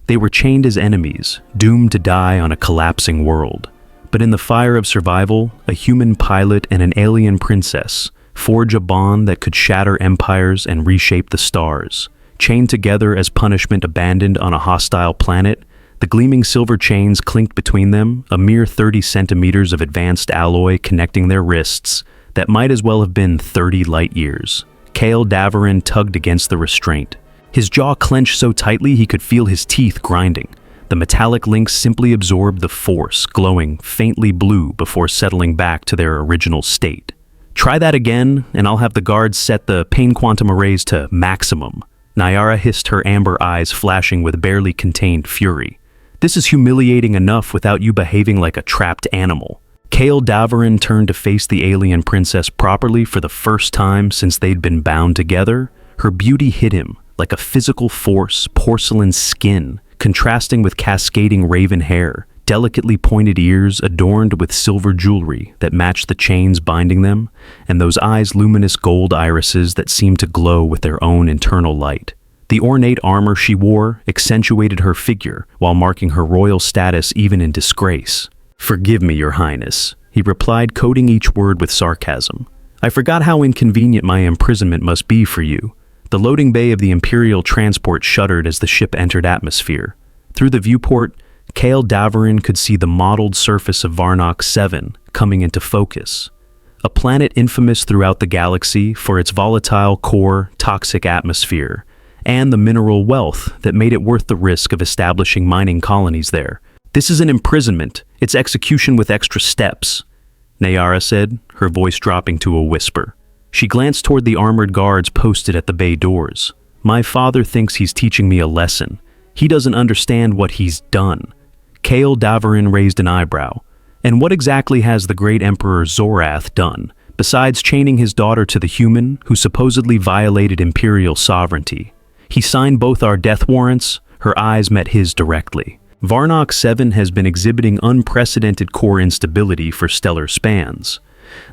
They were chained as enemies, doomed to die on a collapsing world. But in the fire of survival, a human pilot and an alien princess forge a bond that could shatter empires and reshape the stars. Chained together as punishment abandoned on a hostile planet, the gleaming silver chains clinked between them, a mere 30 centimeters of advanced alloy connecting their wrists that might as well have been 30 light years. Kale Davarin tugged against the restraint. His jaw clenched so tightly he could feel his teeth grinding. The metallic links simply absorbed the force, glowing faintly blue before settling back to their original state. Try that again, and I'll have the guards set the pain quantum arrays to maximum. Nyara hissed, her amber eyes flashing with barely contained fury. This is humiliating enough without you behaving like a trapped animal. Kale Davarin turned to face the alien princess properly for the first time since they'd been bound together. Her beauty hit him like a physical force, porcelain skin, contrasting with cascading raven hair, delicately pointed ears adorned with silver jewelry that matched the chains binding them, and those eyes' luminous gold irises that seemed to glow with their own internal light. The ornate armor she wore accentuated her figure while marking her royal status even in disgrace. "Forgive me, Your Highness," he replied, coding each word with sarcasm. "I forgot how inconvenient my imprisonment must be for you." The loading bay of the Imperial transport shuddered as the ship entered atmosphere. Through the viewport, Kale Davarin could see the mottled surface of WarpVox 7 coming into focus. A planet infamous throughout the galaxy for its volatile core, toxic atmosphere, and the mineral wealth that made it worth the risk of establishing mining colonies there. "This is an imprisonment. It's execution with extra steps," Nyara said, her voice dropping to a whisper. She glanced toward the armored guards posted at the bay doors. "My father thinks he's teaching me a lesson. He doesn't understand what he's done." Kale Davarin raised an eyebrow. "And what exactly has the great Emperor Zorath done, besides chaining his daughter to the human who supposedly violated Imperial sovereignty?" "He signed both our death warrants." Her eyes met his directly. "WarpVox 7 has been exhibiting unprecedented core instability for stellar spans.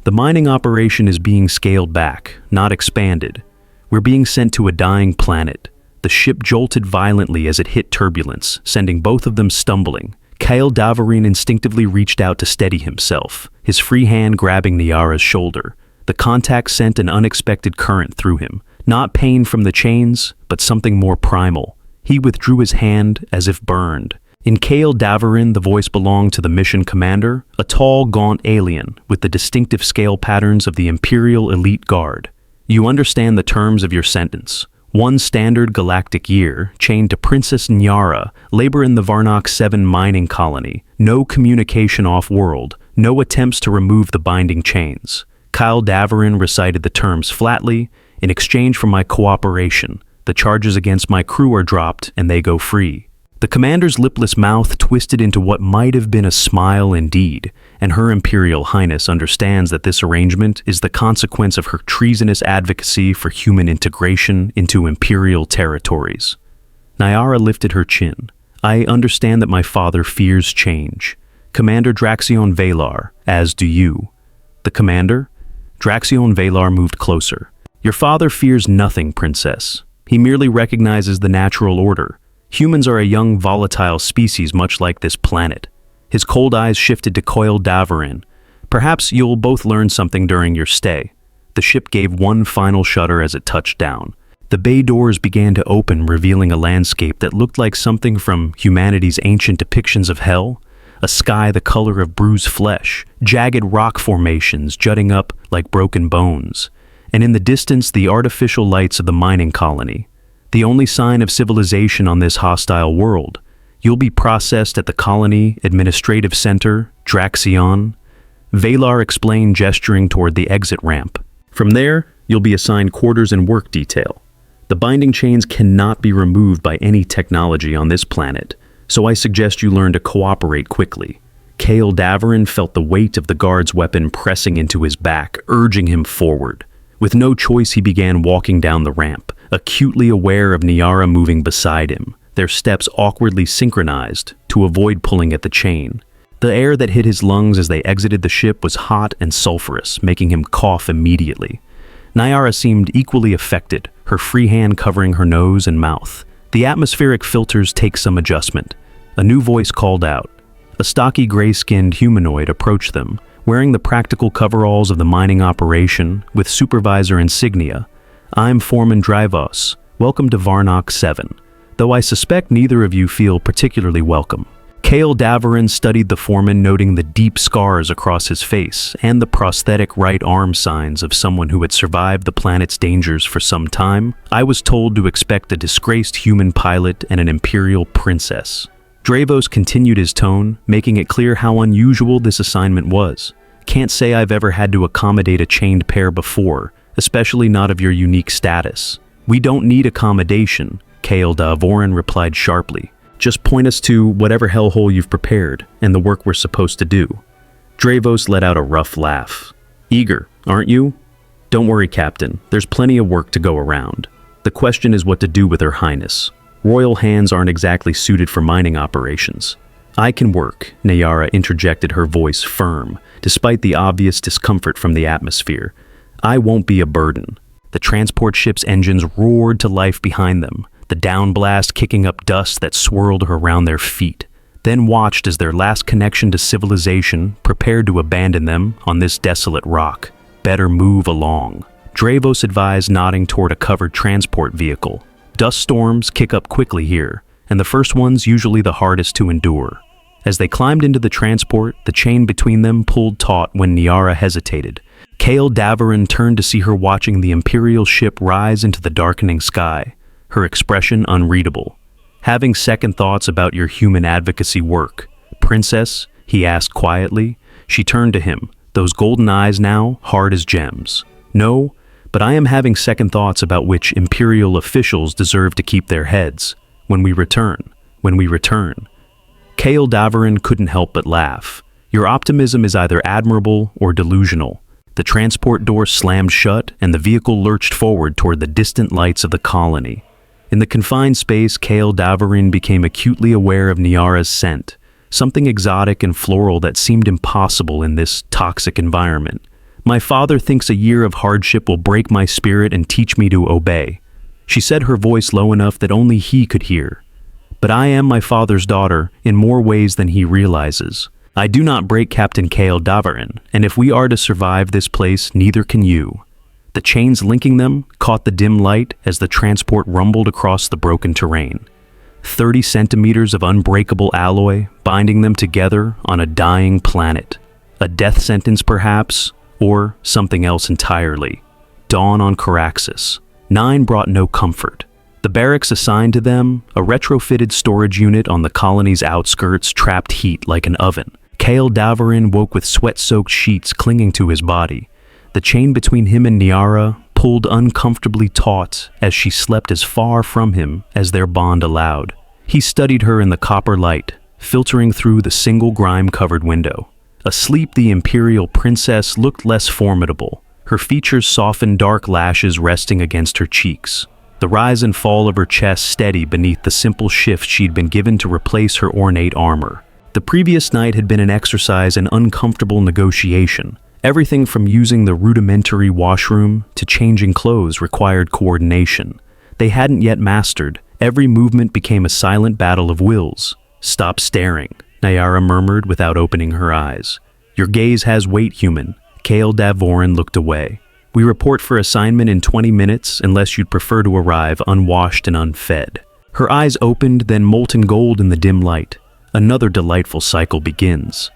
The mining operation is being scaled back, not expanded. We're being sent to a dying planet." The ship jolted violently as it hit turbulence, sending both of them stumbling. Kale Davarin instinctively reached out to steady himself, his free hand grabbing Nyara's shoulder. The contact sent an unexpected current through him. Not pain from the chains, but something more primal. He withdrew his hand as if burned. In Kale Davarin, the voice belonged to the mission commander, a tall, gaunt alien with the distinctive scale patterns of the Imperial Elite Guard. "You understand the terms of your sentence. 1 standard galactic year, chained to Princess Nyara, labor in the WarpVox 7 mining colony, no communication off-world, no attempts to remove the binding chains." Kyle Davarin recited the terms flatly. "In exchange for my cooperation, the charges against my crew are dropped and they go free." The commander's lipless mouth twisted into what might have been a smile indeed, and Her Imperial Highness understands that this arrangement is the consequence of her treasonous advocacy for human integration into Imperial territories. Nyara lifted her chin. "I understand that my father fears change. Commander Draxion Valar, as do you." "The commander?" Draxion Valar moved closer. "Your father fears nothing, Princess. He merely recognizes the natural order. Humans are a young, volatile species much like this planet." His cold eyes shifted to Kale Davarin. "Perhaps you'll both learn something during your stay." The ship gave one final shudder as it touched down. The bay doors began to open, revealing a landscape that looked like something from humanity's ancient depictions of hell. A sky the color of bruised flesh, jagged rock formations jutting up like broken bones, and in the distance the artificial lights of the mining colony. The only sign of civilization on this hostile world. "You'll be processed at the Colony Administrative Center, Draxion," Valar explained, gesturing toward the exit ramp. "From there, you'll be assigned quarters and work detail. The binding chains cannot be removed by any technology on this planet, so I suggest you learn to cooperate quickly." Kale Davarin felt the weight of the guard's weapon pressing into his back, urging him forward. With no choice, he began walking down the ramp, acutely aware of Nyara moving beside him, their steps awkwardly synchronized to avoid pulling at the chain. The air that hit his lungs as they exited the ship was hot and sulfurous, making him cough immediately. Nyara seemed equally affected, her free hand covering her nose and mouth. The atmospheric filters take some adjustment. A new voice called out. A stocky gray-skinned humanoid approached them, wearing the practical coveralls of the mining operation with supervisor insignia. I'm Foreman Drivos. Welcome to Varnox 7. Though I suspect neither of you feel particularly welcome. Kale Davarin studied the foreman, noting the deep scars across his face and the prosthetic right arm signs of someone who had survived the planet's dangers for some time. I was told to expect a disgraced human pilot and an imperial princess. Dravos continued his tone, making it clear how unusual this assignment was. Can't say I've ever had to accommodate a chained pair before, especially not of your unique status. We don't need accommodation, Kale Davarin replied sharply. Just point us to whatever hellhole you've prepared, and the work we're supposed to do. Dravos let out a rough laugh. Eager, aren't you? Don't worry, Captain. There's plenty of work to go around. The question is what to do with Her Highness. Royal hands aren't exactly suited for mining operations. I can work, Nayara interjected, her voice firm, despite the obvious discomfort from the atmosphere. I won't be a burden. The transport ship's engines roared to life behind them, the downblast kicking up dust that swirled around their feet, then watched as their last connection to civilization prepared to abandon them on this desolate rock. Better move along. Dravos advised, nodding toward a covered transport vehicle. Dust storms kick up quickly here, and the first one's usually the hardest to endure. As they climbed into the transport, the chain between them pulled taut when Nayara hesitated. Kale Davarin turned to see her watching the Imperial ship rise into the darkening sky, her expression unreadable. Having second thoughts about your human advocacy work, Princess? He asked quietly. She turned to him, those golden eyes now hard as gems. No, but I am having second thoughts about which Imperial officials deserve to keep their heads. When we return. Kale Davarin couldn't help but laugh. Your optimism is either admirable or delusional. The transport door slammed shut and the vehicle lurched forward toward the distant lights of the colony. In the confined space, Kale Davarin became acutely aware of Nayara's scent, something exotic and floral that seemed impossible in this toxic environment. My father thinks a year of hardship will break my spirit and teach me to obey. She said, her voice low enough that only he could hear. But I am my father's daughter in more ways than he realizes. I do not break Captain Kale Davarin, and if we are to survive this place, neither can you. The chains linking them caught the dim light as the transport rumbled across the broken terrain. 30 centimeters of unbreakable alloy binding them together on a dying planet. A death sentence perhaps, or something else entirely. Dawn on Caraxus. 9 brought no comfort. The barracks assigned to them, a retrofitted storage unit on the colony's outskirts, trapped heat like an oven. Kale Davarin woke with sweat-soaked sheets clinging to his body. The chain between him and Nayara pulled uncomfortably taut as she slept as far from him as their bond allowed. He studied her in the copper light, filtering through the single grime-covered window. Asleep, the Imperial Princess looked less formidable, her features softened, dark lashes resting against her cheeks. The rise and fall of her chest steady beneath the simple shift she'd been given to replace her ornate armor. The previous night had been an exercise in uncomfortable negotiation. Everything from using the rudimentary washroom to changing clothes required coordination. They hadn't yet mastered. Every movement became a silent battle of wills. Stop staring, Nayara murmured without opening her eyes. Your gaze has weight, human. Kale Davarin looked away. We report for assignment in 20 minutes unless you'd prefer to arrive unwashed and unfed. Her eyes opened, then molten gold in the dim light. Another delightful cycle begins.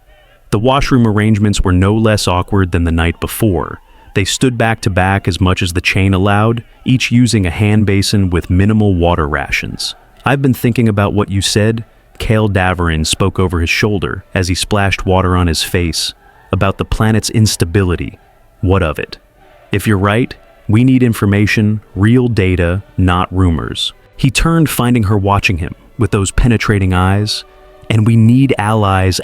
The washroom arrangements were no less awkward than the night before. They stood back to back as much as the chain allowed, each using a hand basin with minimal water rations. I've been thinking about what you said, Kale Davarin spoke over his shoulder as he splashed water on his face, about the planet's instability. What of it? If you're right, we need information, real data, not rumors. He turned, finding her watching him with those penetrating eyes. And we need allies.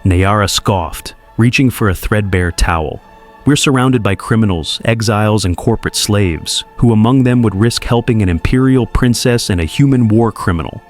Nayara scoffed, reaching for a threadbare towel. We're surrounded by criminals, exiles, and corporate slaves, who among them would risk helping an imperial princess and a human war criminal.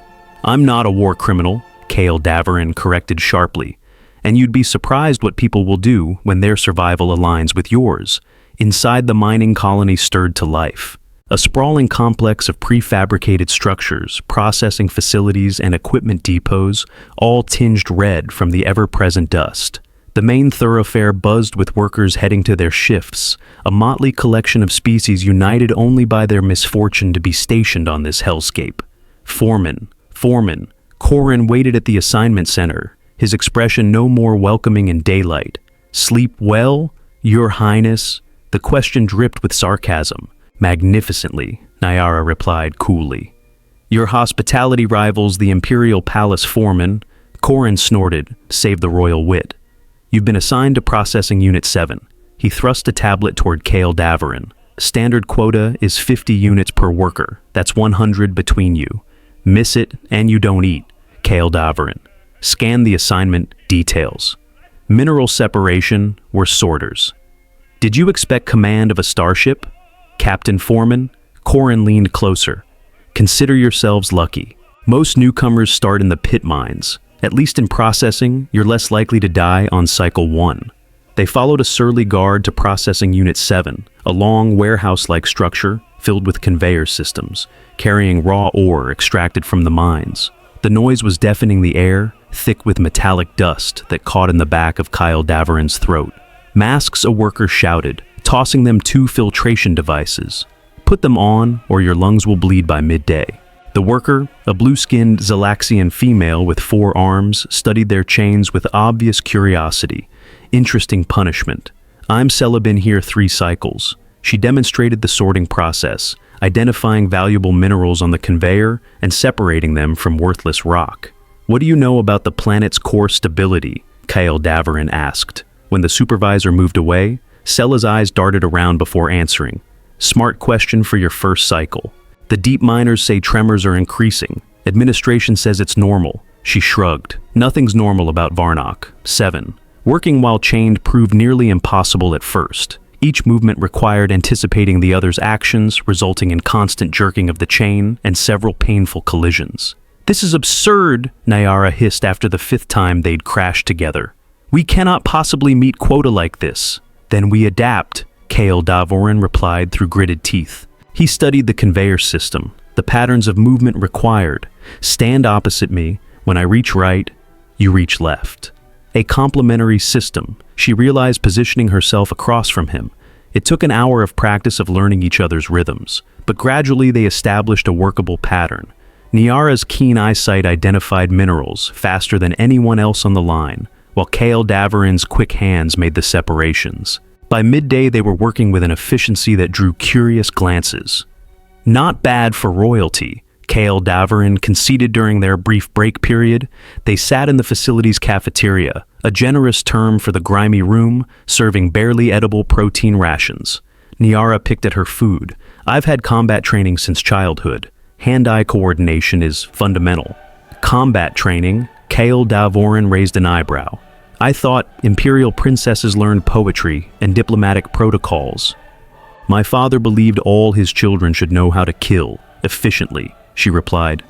I'm not a war criminal, Kale Davarin corrected sharply, and you'd be surprised what people will do when their survival aligns with yours. Inside, the mining colony stirred to life. A sprawling complex of prefabricated structures, processing facilities, and equipment depots, all tinged red from the ever-present dust. The main thoroughfare buzzed with workers heading to their shifts, a motley collection of species united only by their misfortune to be stationed on this hellscape. Foreman. Corin waited at the assignment center, his expression no more welcoming in daylight. Sleep well, Your Highness? The question dripped with sarcasm. Magnificently, Nyara replied coolly. Your hospitality rivals the Imperial Palace foreman. Corin snorted, save the royal wit. You've been assigned to Processing Unit 7. He thrust a tablet toward Kale Davarin. Standard quota is 50 units per worker. That's 100 between you. Miss it, and you don't eat. Kale Davarin. Scan the assignment details. Mineral separation were sorters. Did you expect command of a starship? Captain Foreman? Corin leaned closer. Consider yourselves lucky. Most newcomers start in the pit mines. At least in processing, you're less likely to die on Cycle 1. They followed a surly guard to Processing Unit 7, a long warehouse-like structure filled with conveyor systems, carrying raw ore extracted from the mines. The noise was deafening the air, thick with metallic dust that caught in the back of Kyle Davarin's throat. Masks a worker shouted, tossing them 2 filtration devices. Put them on, or your lungs will bleed by midday. The worker, a blue-skinned Zalaxian female with 4 arms, studied their chains with obvious curiosity. Interesting punishment. I'm Celebin here 3 cycles. She demonstrated the sorting process, identifying valuable minerals on the conveyor and separating them from worthless rock. What do you know about the planet's core stability? Kyle Davarin asked. When the supervisor moved away, Sella's eyes darted around before answering. Smart question for your first cycle. The deep miners say tremors are increasing. Administration says it's normal. She shrugged. Nothing's normal about Varnock. 7. Working while chained proved nearly impossible at first. Each movement required anticipating the other's actions, resulting in constant jerking of the chain and several painful collisions. This is absurd, Nyara hissed after the 5th time they'd crashed together. We cannot possibly meet quota like this. Then we adapt, Kale Davarin replied through gritted teeth. He studied the conveyor system, the patterns of movement required. Stand opposite me. When I reach right, you reach left. A complementary system. She realized positioning herself across from him. It took an hour of practice of learning each other's rhythms, but gradually they established a workable pattern. Nyara's keen eyesight identified minerals faster than anyone else on the line, while Kale Davarin's quick hands made the separations. By midday, they were working with an efficiency that drew curious glances. Not bad for royalty, Kale Davarin conceded during their brief break period. They sat in the facility's cafeteria, a generous term for the grimy room, serving barely edible protein rations. Nyara picked at her food. I've had combat training since childhood. Hand-eye coordination is fundamental. Combat training? Kale Davarin raised an eyebrow. I thought imperial princesses learned poetry and diplomatic protocols. My father believed all his children should know how to kill, efficiently, she replied.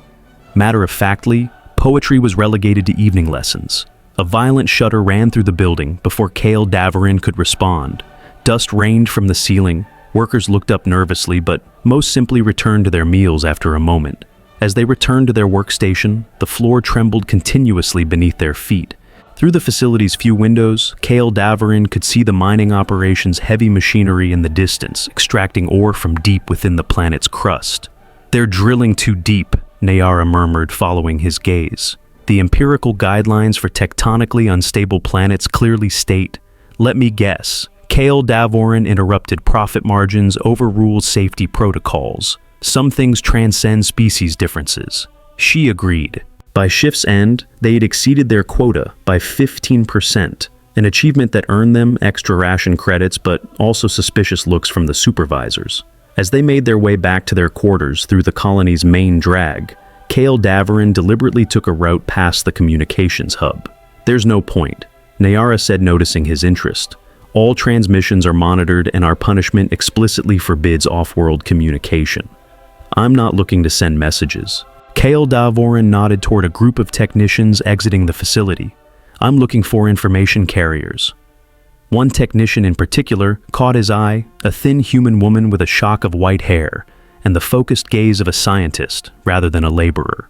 Matter-of-factly, poetry was relegated to evening lessons. A violent shudder ran through the building before Kale Davarin could respond. Dust rained from the ceiling. Workers looked up nervously, but most simply returned to their meals after a moment. As they returned to their workstation, the floor trembled continuously beneath their feet. Through the facility's few windows, Kale Davarin could see the mining operation's heavy machinery in the distance, extracting ore from deep within the planet's crust. They're drilling too deep, Nyara murmured, following his gaze. The empirical guidelines for tectonically unstable planets clearly state, let me guess, Kale Davarin interrupted profit margins, overruled safety protocols. Some things transcend species differences. She agreed. By shift's end, they had exceeded their quota by 15%, an achievement that earned them extra ration credits but also suspicious looks from the supervisors. As they made their way back to their quarters through the colony's main drag, Kale Davarin deliberately took a route past the communications hub. There's no point, Nyara said, noticing his interest. All transmissions are monitored and our punishment explicitly forbids off-world communication. I'm not looking to send messages. Kale Davarin nodded toward a group of technicians exiting the facility. I'm looking for information carriers. One technician in particular caught his eye, a thin human woman with a shock of white hair. and the focused gaze of a scientist rather than a laborer.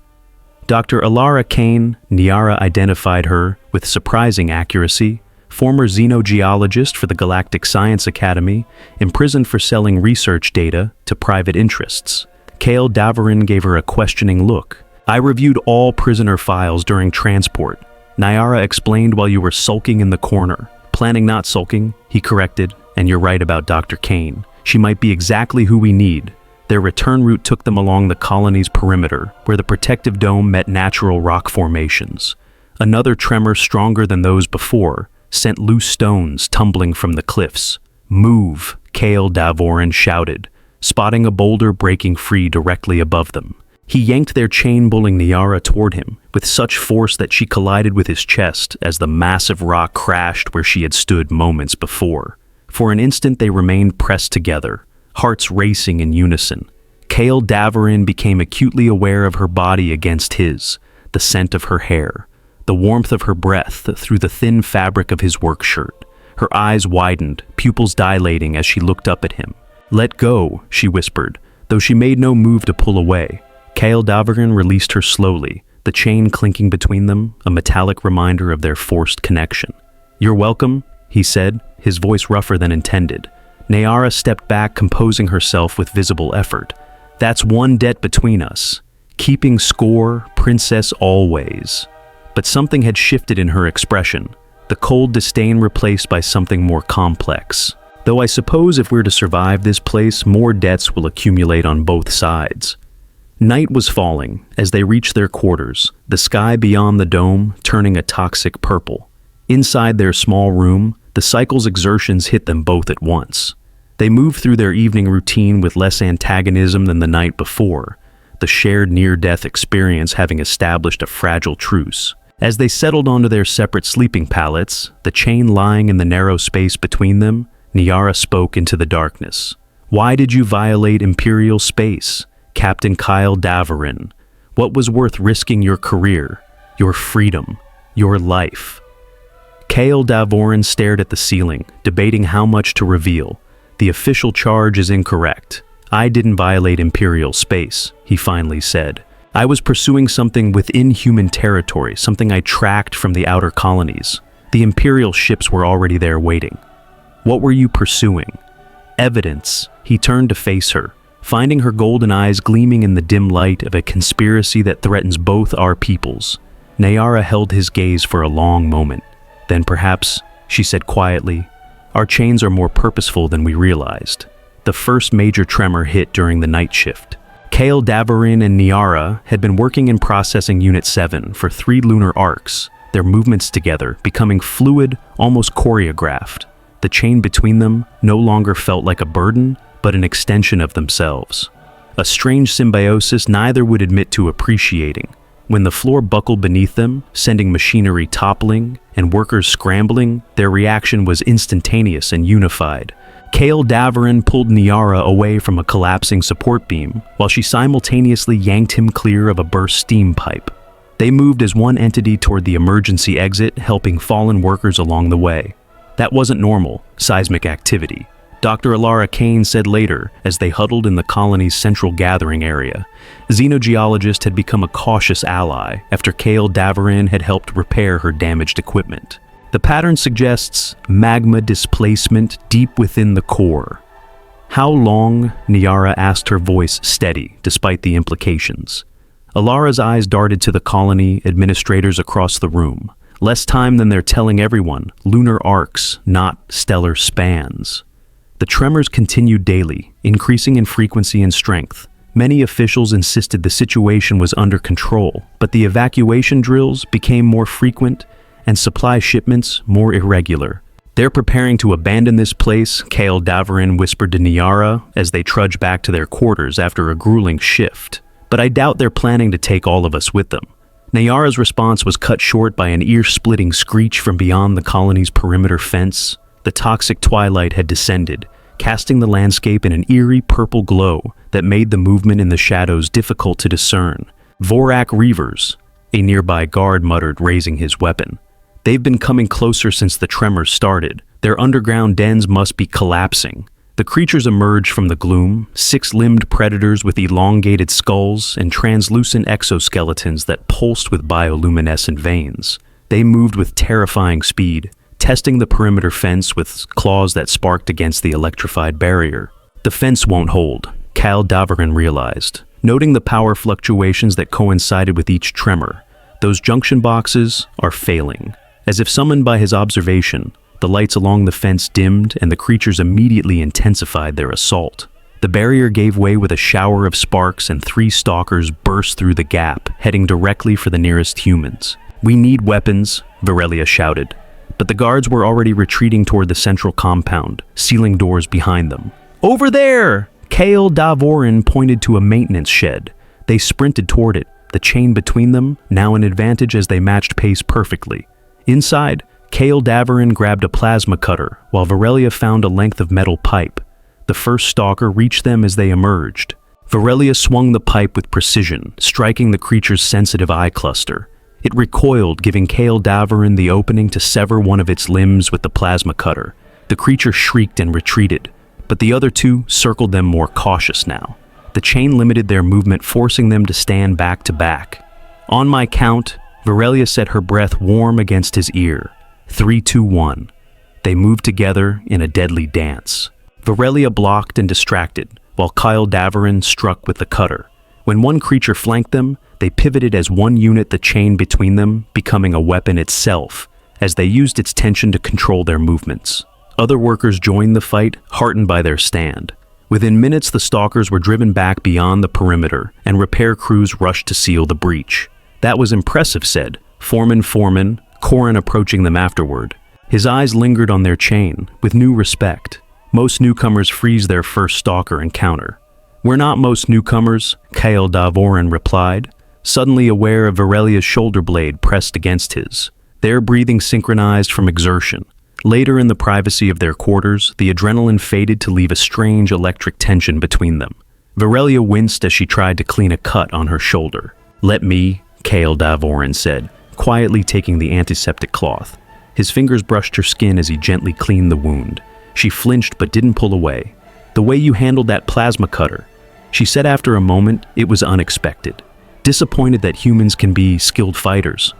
Dr. Alara Kane, Niara identified her with surprising accuracy, former xenogeologist for the Galactic Science Academy, imprisoned for selling research data to private interests. Kale Davarin gave her a questioning look. "I reviewed all prisoner files during transport," Niara explained, "while you were sulking in the corner." "Planning not sulking," he corrected, "and you're right about Dr. Kane. She might be exactly who we need." Their return route took them along the colony's perimeter, where the protective dome met natural rock formations. Another tremor stronger than those before sent loose stones tumbling from the cliffs. "Move," Kale Davorin shouted, spotting a boulder breaking free directly above them. He yanked their chain-pulling Niara toward him with such force that she collided with his chest as the massive rock crashed where she had stood moments before. For an instant they remained pressed together, hearts racing in unison. Kale Davarin became acutely aware of her body against his, the scent of her hair, the warmth of her breath through the thin fabric of his work shirt. Her eyes widened, pupils dilating as she looked up at him. "Let go," she whispered, though she made no move to pull away. Kale Davarin released her slowly, the chain clinking between them, a metallic reminder of their forced connection. "You're welcome," he said, his voice rougher than intended. Niara stepped back, composing herself with visible effort. "That's one debt between us. Keeping score, princess always." But something had shifted in her expression, the cold disdain replaced by something more complex. "Though I suppose if we're to survive this place, more debts will accumulate on both sides." Night was falling as they reached their quarters, the sky beyond the dome turning a toxic purple. Inside their small room, the cycle's exertions hit them both at once. They moved through their evening routine with less antagonism than the night before, the shared near-death experience having established a fragile truce. As they settled onto their separate sleeping pallets, the chain lying in the narrow space between them, Niara spoke into the darkness. "Why did you violate Imperial space, Captain Kyle Davarin? What was worth risking your career, your freedom, your life?" Kale Davorin stared at the ceiling, debating how much to reveal. "The official charge is incorrect. I didn't violate Imperial space," he finally said. "I was pursuing something within human territory, something I tracked from the outer colonies. The Imperial ships were already there waiting." "What were you pursuing?" "Evidence." He turned to face her, finding her golden eyes gleaming in the dim light of a conspiracy that threatens both our peoples. Niara held his gaze for a long moment. "Then perhaps," she said quietly, "our chains are more purposeful than we realized." The first major tremor hit during the night shift. Kale Davarin and Niara had been working in Processing Unit 7 for 3 lunar arcs, their movements together becoming fluid, almost choreographed. The chain between them no longer felt like a burden, but an extension of themselves. A strange symbiosis neither would admit to appreciating. When the floor buckled beneath them, sending machinery toppling and workers scrambling, their reaction was instantaneous and unified. Kale Davarin pulled Niara away from a collapsing support beam, while she simultaneously yanked him clear of a burst steam pipe. They moved as one entity toward the emergency exit, helping fallen workers along the way. That wasn't normal, seismic activity, Dr. Alara Kane said later as they huddled in the colony's central gathering area. Xenogeologist had become a cautious ally after Kale Davarin had helped repair her damaged equipment. The pattern suggests magma displacement deep within the core. "How long?" Niara asked, her voice steady despite the implications. Alara's eyes darted to the colony administrators across the room. "Less time than they're telling everyone. Lunar arcs, not stellar spans." The tremors continued daily, increasing in frequency and strength. Many officials insisted the situation was under control, but the evacuation drills became more frequent and supply shipments more irregular. "They're preparing to abandon this place," Kale Davarin whispered to Niara as they trudged back to their quarters after a grueling shift. "But I doubt they're planning to take all of us with them." Niara's response was cut short by an ear-splitting screech from beyond the colony's perimeter fence. The toxic twilight had descended, casting the landscape in an eerie purple glow that made the movement in the shadows difficult to discern. "Vorak Reavers," a nearby guard muttered, raising his weapon. "They've been coming closer since the tremors started. Their underground dens must be collapsing." The creatures emerged from the gloom, six-limbed predators with elongated skulls and translucent exoskeletons that pulsed with bioluminescent veins. They moved with terrifying speed, testing the perimeter fence with claws that sparked against the electrified barrier. The fence won't hold, Kyle Davarin realized, noting the power fluctuations that coincided with each tremor. Those junction boxes are failing. As if summoned by his observation, the lights along the fence dimmed and the creatures immediately intensified their assault. The barrier gave way with a shower of sparks and 3 stalkers burst through the gap, heading directly for the nearest humans. "We need weapons," Virelia shouted. But the guards were already retreating toward the central compound, sealing doors behind them. "Over there!" Kale Davorin pointed to a maintenance shed. They sprinted toward it, the chain between them now an advantage as they matched pace perfectly. Inside, Kale Davarin grabbed a plasma cutter, while Virelia found a length of metal pipe. The first stalker reached them as they emerged. Virelia swung the pipe with precision, striking the creature's sensitive eye cluster. It recoiled, giving Kale Davarin the opening to sever one of its limbs with the plasma cutter. The creature shrieked and retreated, but the other 2 circled them more cautious now. The chain limited their movement, forcing them to stand back to back. On my count, Virelia set her breath warm against his ear. 3, 2, 1. They moved together in a deadly dance. Virelia blocked and distracted, while Kyle Davarin struck with the cutter. When one creature flanked them, they pivoted as one unit, the chain between them becoming a weapon itself, as they used its tension to control their movements. Other workers joined the fight, heartened by their stand. Within minutes, the stalkers were driven back beyond the perimeter, and repair crews rushed to seal the breach. "That was impressive," said Foreman, Corin approaching them afterward. His eyes lingered on their chain, with new respect. Most newcomers freeze their first stalker encounter. "We're not most newcomers," Kale Davorin replied, suddenly aware of Virelia's shoulder blade pressed against his. Their breathing synchronized from exertion. Later in the privacy of their quarters, the adrenaline faded to leave a strange electric tension between them. Virelia winced as she tried to clean a cut on her shoulder. "Let me," Kale Davorin said, quietly taking the antiseptic cloth. His fingers brushed her skin as he gently cleaned the wound. She flinched but didn't pull away. "The way you handled that plasma cutter," she said after a moment, it was unexpected. Disappointed that humans can be skilled fighters.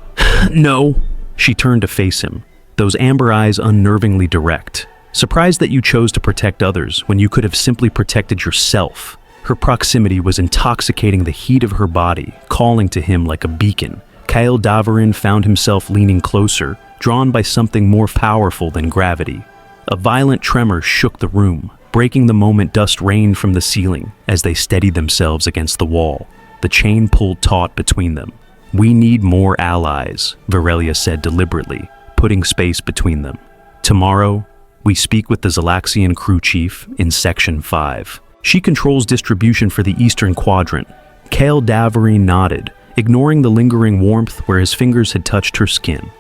"No." She turned to face him, those amber eyes unnervingly direct. "Surprised that you chose to protect others when you could have simply protected yourself." Her proximity was intoxicating the heat of her body, calling to him like a beacon. Kyle Davarin found himself leaning closer, drawn by something more powerful than gravity. A violent tremor shook the room. Breaking the moment, dust rained from the ceiling as they steadied themselves against the wall. The chain pulled taut between them. "We need more allies," Virelia said deliberately, putting space between them. "Tomorrow, we speak with the Zalaxian crew chief in Section 5. She controls distribution for the Eastern Quadrant." Kale Davarin nodded, ignoring the lingering warmth where his fingers had touched her skin.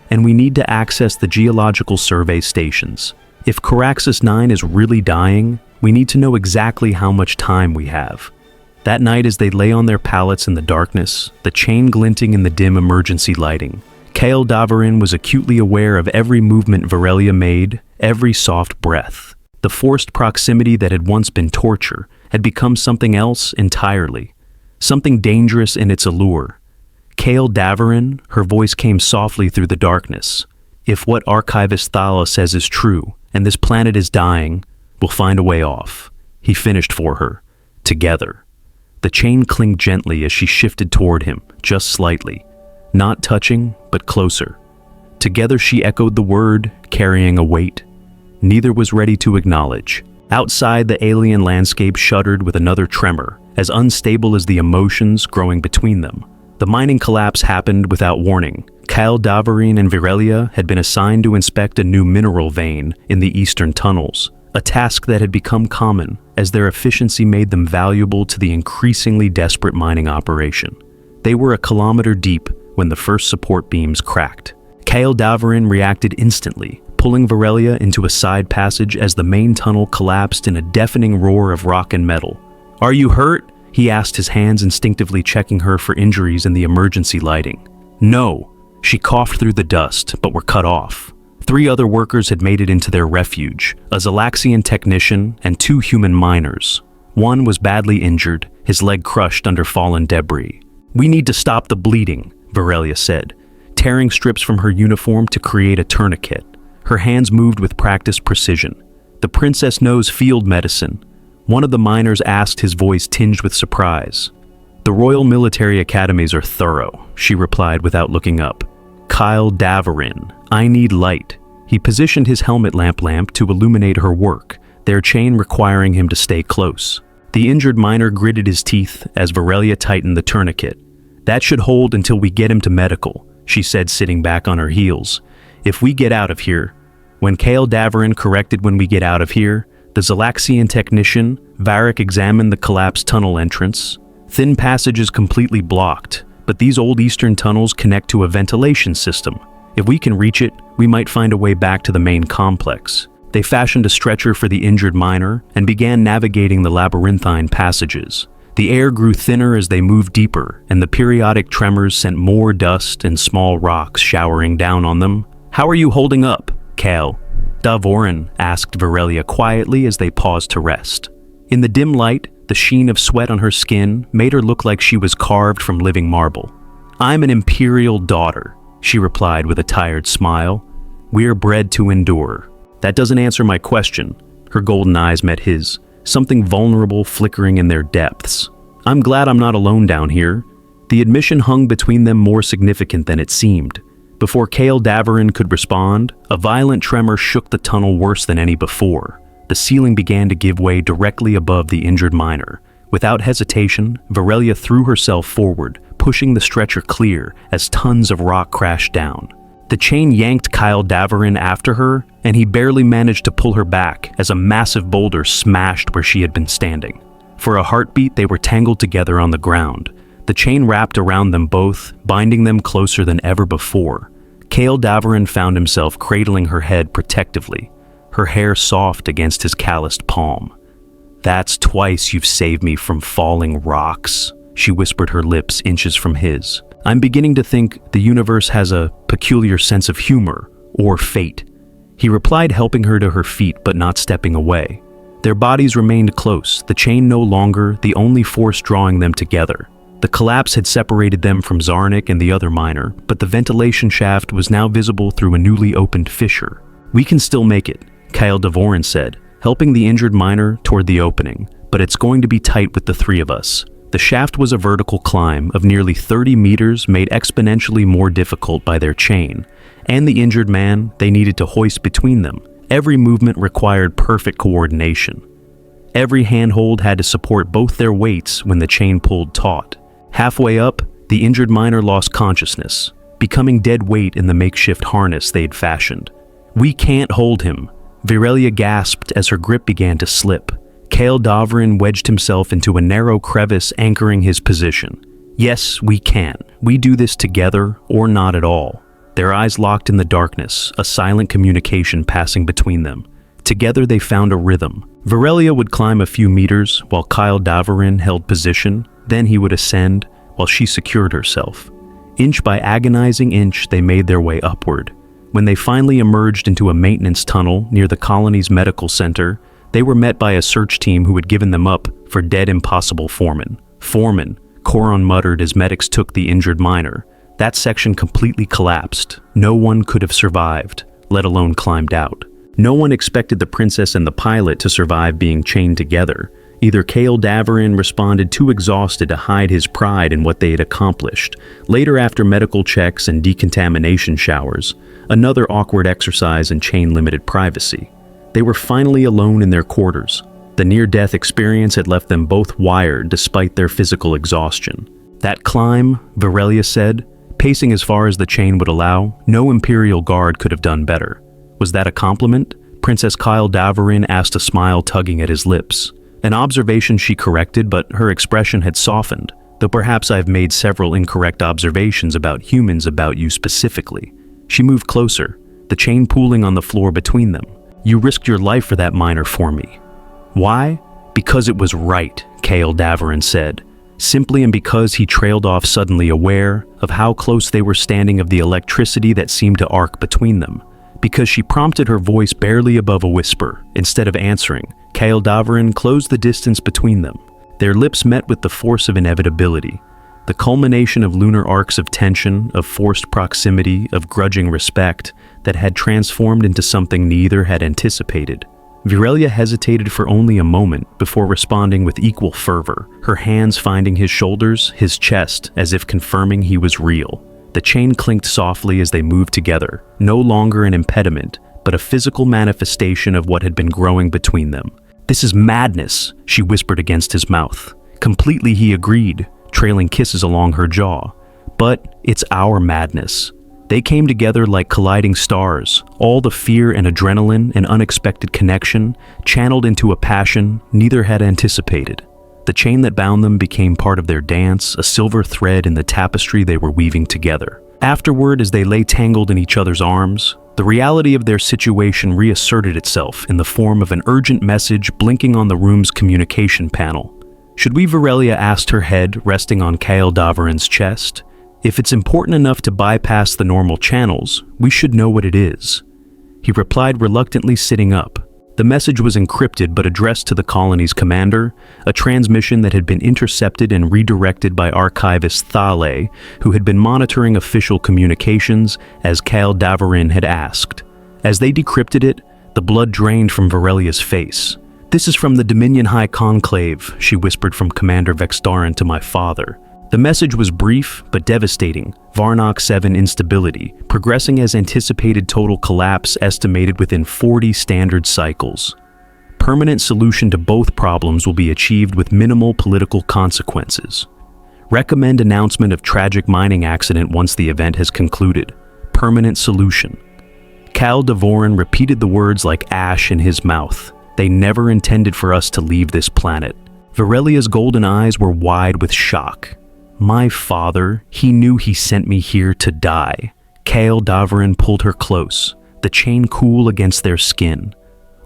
"And we need to access the geological survey stations. If Caraxus 9 is really dying, we need to know exactly how much time we have." That night, as they lay on their pallets in the darkness, the chain glinting in the dim emergency lighting, Kale Davarin was acutely aware of every movement Virelia made, every soft breath. The forced proximity that had once been torture had become something else entirely, something dangerous in its allure. "Kale Davarin," her voice came softly through the darkness. "If what Archivist Thala says is true, and this planet is dying, we'll find a way off." He finished for her. "Together." The chain clinked gently as she shifted toward him, just slightly. Not touching, but closer. Together she echoed the word, carrying a weight neither was ready to acknowledge. Outside, the alien landscape shuddered with another tremor, as unstable as the emotions growing between them. The mining collapse happened without warning. Kyle Davarin and Virelia had been assigned to inspect a new mineral vein in the eastern tunnels, a task that had become common as their efficiency made them valuable to the increasingly desperate mining operation. They were a kilometer deep when the first support beams cracked. Kyle Davarin reacted instantly, pulling Virelia into a side passage as the main tunnel collapsed in a deafening roar of rock and metal. "Are you hurt?" he asked, his hands instinctively checking her for injuries in the emergency lighting. "No." She coughed through the dust, but were cut off. 3 other workers had made it into their refuge, a Zalaxian technician and 2 human miners. One was badly injured, his leg crushed under fallen debris. "We need to stop the bleeding," Varelia said, tearing strips from her uniform to create a tourniquet. Her hands moved with practiced precision. "The princess knows field medicine." One of the miners asked, his voice tinged with surprise. "The Royal Military Academies are thorough," she replied without looking up. "Kyle Davarin, I need light." He positioned his helmet lamp to illuminate her work, their chain requiring him to stay close. The injured miner gritted his teeth as Varelia tightened the tourniquet. "That should hold until we get him to medical," she said, sitting back on her heels. "If we get out of here." When Kale Davarin corrected, "When we get out of here," the Zalaxian technician, Varric, examined the collapsed tunnel entrance. Thin passages completely blocked, but these old eastern tunnels connect to a ventilation system. If we can reach it, we might find a way back to the main complex. They fashioned a stretcher for the injured miner and began navigating the labyrinthine passages. The air grew thinner as they moved deeper, and the periodic tremors sent more dust and small rocks showering down on them. "How are you holding up, Kale?" Davorin asked Varelia quietly as they paused to rest. In the dim light, the sheen of sweat on her skin made her look like she was carved from living marble. "I'm an imperial daughter," she replied with a tired smile. "We're bred to endure." "That doesn't answer my question." Her golden eyes met his, something vulnerable flickering in their depths. "I'm glad I'm not alone down here." The admission hung between them more significant than it seemed. Before Kale Davarin could respond, a violent tremor shook the tunnel worse than any before. The ceiling began to give way directly above the injured miner. Without hesitation, Varelia threw herself forward, pushing the stretcher clear as tons of rock crashed down. The chain yanked Kyle Davarin after her, and he barely managed to pull her back as a massive boulder smashed where she had been standing. For a heartbeat, they were tangled together on the ground. The chain wrapped around them both, binding them closer than ever before. Kale Davarin found himself cradling her head protectively, her hair soft against his calloused palm. "That's twice you've saved me from falling rocks," she whispered, her lips inches from his. "I'm beginning to think the universe has a peculiar sense of humor, or fate." He replied, helping her to her feet but not stepping away. Their bodies remained close, the chain no longer the only force drawing them together. The collapse had separated them from Zarnik and the other miner, but the ventilation shaft was now visible through a newly opened fissure. "We can still make it," Kyle Davorin said, helping the injured miner toward the opening, "but it's going to be tight with the 3 of us." The shaft was a vertical climb of nearly 30 meters made exponentially more difficult by their chain, and the injured man they needed to hoist between them. Every movement required perfect coordination. Every handhold had to support both their weights when the chain pulled taut. Halfway up, the injured miner lost consciousness, becoming dead weight in the makeshift harness they had fashioned. "We can't hold him," Varelia gasped as her grip began to slip. Kale Davarin wedged himself into a narrow crevice, anchoring his position. "Yes, we can. We do this together, or not at all." Their eyes locked in the darkness, a silent communication passing between them. Together they found a rhythm. Varelia would climb a few meters while Kyle Davarin held position, then he would ascend while she secured herself. Inch by agonizing inch, they made their way upward. When they finally emerged into a maintenance tunnel near the colony's medical center, they were met by a search team who had given them up for dead impossible foreman. "Foreman," Coron muttered as medics took the injured miner. That section completely collapsed. No one could have survived, let alone climbed out. No one expected the princess and the pilot to survive being chained together. Either Kale Davarin responded too exhausted to hide his pride in what they had accomplished. Later, after medical checks and decontamination showers, another awkward exercise in chain-limited privacy. They were finally alone in their quarters. The near-death experience had left them both wired despite their physical exhaustion. "That climb," Varelia said, pacing as far as the chain would allow, "no Imperial guard could have done better." Was that a compliment? Princess Kyle Davarin asked, a smile tugging at his lips. An observation she corrected, but her expression had softened, though perhaps I've made several incorrect observations about humans about you specifically. She moved closer, the chain pooling on the floor between them. "You risked your life for that miner for me." "Why?" "Because it was right," Kale Davarin said. Simply, and because he trailed off, suddenly aware of how close they were standing of the electricity that seemed to arc between them. Because she prompted her voice barely above a whisper. Instead of answering, Davarin closed the distance between them. Their lips met with the force of inevitability, the culmination of lunar arcs of tension, of forced proximity, of grudging respect that had transformed into something neither had anticipated. Virelia hesitated for only a moment before responding with equal fervor, her hands finding his shoulders, his chest, as if confirming he was real. The chain clinked softly as they moved together, no longer an impediment, but a physical manifestation of what had been growing between them. "This is madness," she whispered against his mouth. Completely he agreed, trailing kisses along her jaw. "But it's our madness." They came together like colliding stars, all the fear and adrenaline and unexpected connection channeled into a passion neither had anticipated. The chain that bound them became part of their dance, a silver thread in the tapestry they were weaving together. Afterward, as they lay tangled in each other's arms, the reality of their situation reasserted itself in the form of an urgent message blinking on the room's communication panel. "Should we?" Virelia asked, her head resting on Davarin's chest. "If it's important enough to bypass the normal channels, we should know what it is." He replied, reluctantly sitting up. The message was encrypted but addressed to the colony's commander, a transmission that had been intercepted and redirected by archivist Thale, who had been monitoring official communications as Davarin had asked. As they decrypted it, the blood drained from Virelia's face. "This is from the Dominion High Conclave," she whispered from Commander Vextaran to my father. The message was brief but devastating. Varnock 7 instability, progressing as anticipated, total collapse estimated within 40 standard cycles. Permanent solution to both problems will be achieved with minimal political consequences. Recommend announcement of tragic mining accident once the event has concluded. Permanent solution. Davarin repeated the words like ash in his mouth. They never intended for us to leave this planet. Virelia's golden eyes were wide with shock. My father, he knew he sent me here to die. Davarin pulled her close, the chain cool against their skin.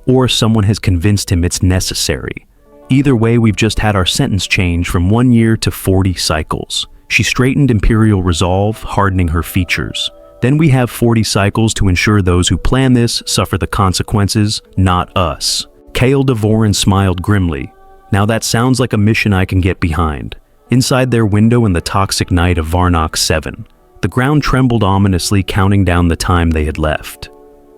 Or someone has convinced him it's necessary. Either way, we've just had our sentence change from 1 year to 40 cycles. She straightened Imperial resolve, hardening her features. Then we have 40 cycles to ensure those who plan this suffer the consequences, not us. Davarin smiled grimly. Now that sounds like a mission I can get behind. Inside their window in the toxic night of Varnock 7, the ground trembled ominously, counting down the time they had left.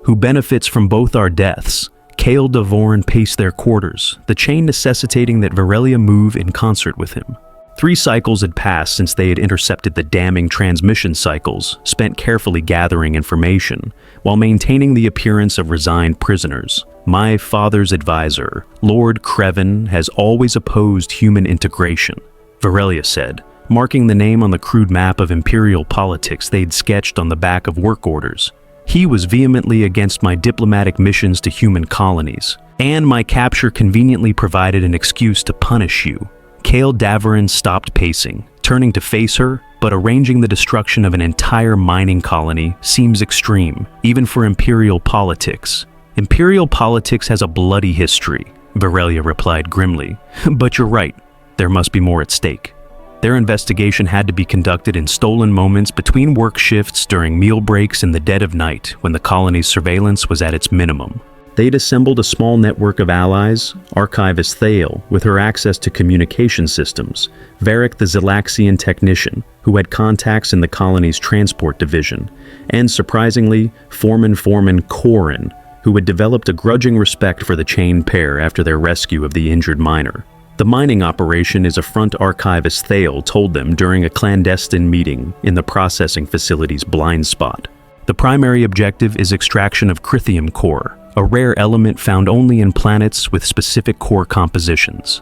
Who benefits from both our deaths? Davarin paced their quarters, the chain necessitating that Virelia move in concert with him. 3 cycles had passed since they had intercepted the damning transmission cycles, spent carefully gathering information, while maintaining the appearance of resigned prisoners. My father's advisor, Lord Creven, has always opposed human integration, Virelia said, marking the name on the crude map of imperial politics they'd sketched on the back of work orders. He was vehemently against my diplomatic missions to human colonies, and my capture conveniently provided an excuse to punish you. Davarin stopped pacing, turning to face her, but arranging the destruction of an entire mining colony seems extreme, even for imperial politics. Imperial politics has a bloody history, Virelia replied grimly. But you're right. There must be more at stake. Their investigation had to be conducted in stolen moments between work shifts during meal breaks in the dead of night when the colony's surveillance was at its minimum. They'd assembled a small network of allies, Archivist Thale, with her access to communication systems, Varric the Zelaxian technician, who had contacts in the colony's transport division, and surprisingly, Foreman Corin, who had developed a grudging respect for the chain pair after their rescue of the injured miner. The mining operation is a front, Archivist Thale told them during a clandestine meeting in the processing facility's blind spot. The primary objective is extraction of Crithium core, a rare element found only in planets with specific core compositions.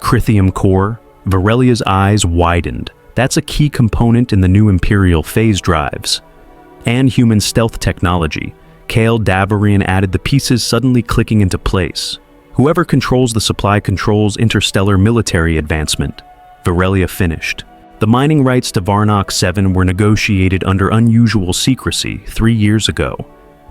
Crithium core? Virelia's eyes widened. That's a key component in the new Imperial phase drives. And human stealth technology. Davarin added, the pieces suddenly clicking into place. Whoever controls the supply controls interstellar military advancement. Virelia finished. The mining rights to Varnock 7 were negotiated under unusual secrecy 3 years ago.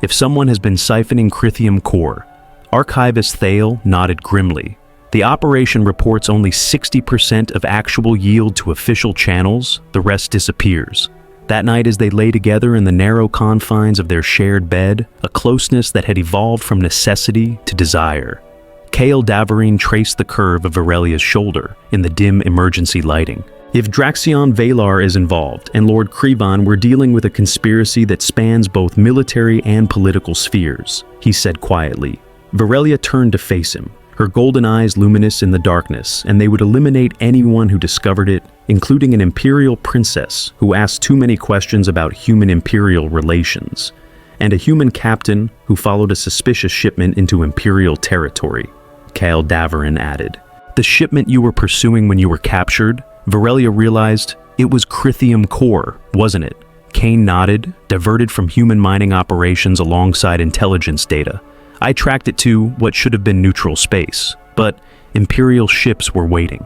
If someone has been siphoning Crithium core, Archivist Thale nodded grimly. The operation reports only 60% of actual yield to official channels, the rest disappears. That night, as they lay together in the narrow confines of their shared bed, a closeness that had evolved from necessity to desire. Kael Davarine traced the curve of Varelia's shoulder in the dim emergency lighting. If Draxion Valar is involved, and Lord Krevan, we're dealing with a conspiracy that spans both military and political spheres, he said quietly. Varelia turned to face him, her golden eyes luminous in the darkness, and they would eliminate anyone who discovered it, including an imperial princess who asked too many questions about human-imperial relations, and a human captain who followed a suspicious shipment into imperial territory, Kael Davarine added. The shipment you were pursuing when you were captured? Varelia realized it was Crithium core, wasn't it? Kane nodded, diverted from human mining operations alongside intelligence data. I tracked it to what should have been neutral space, but Imperial ships were waiting.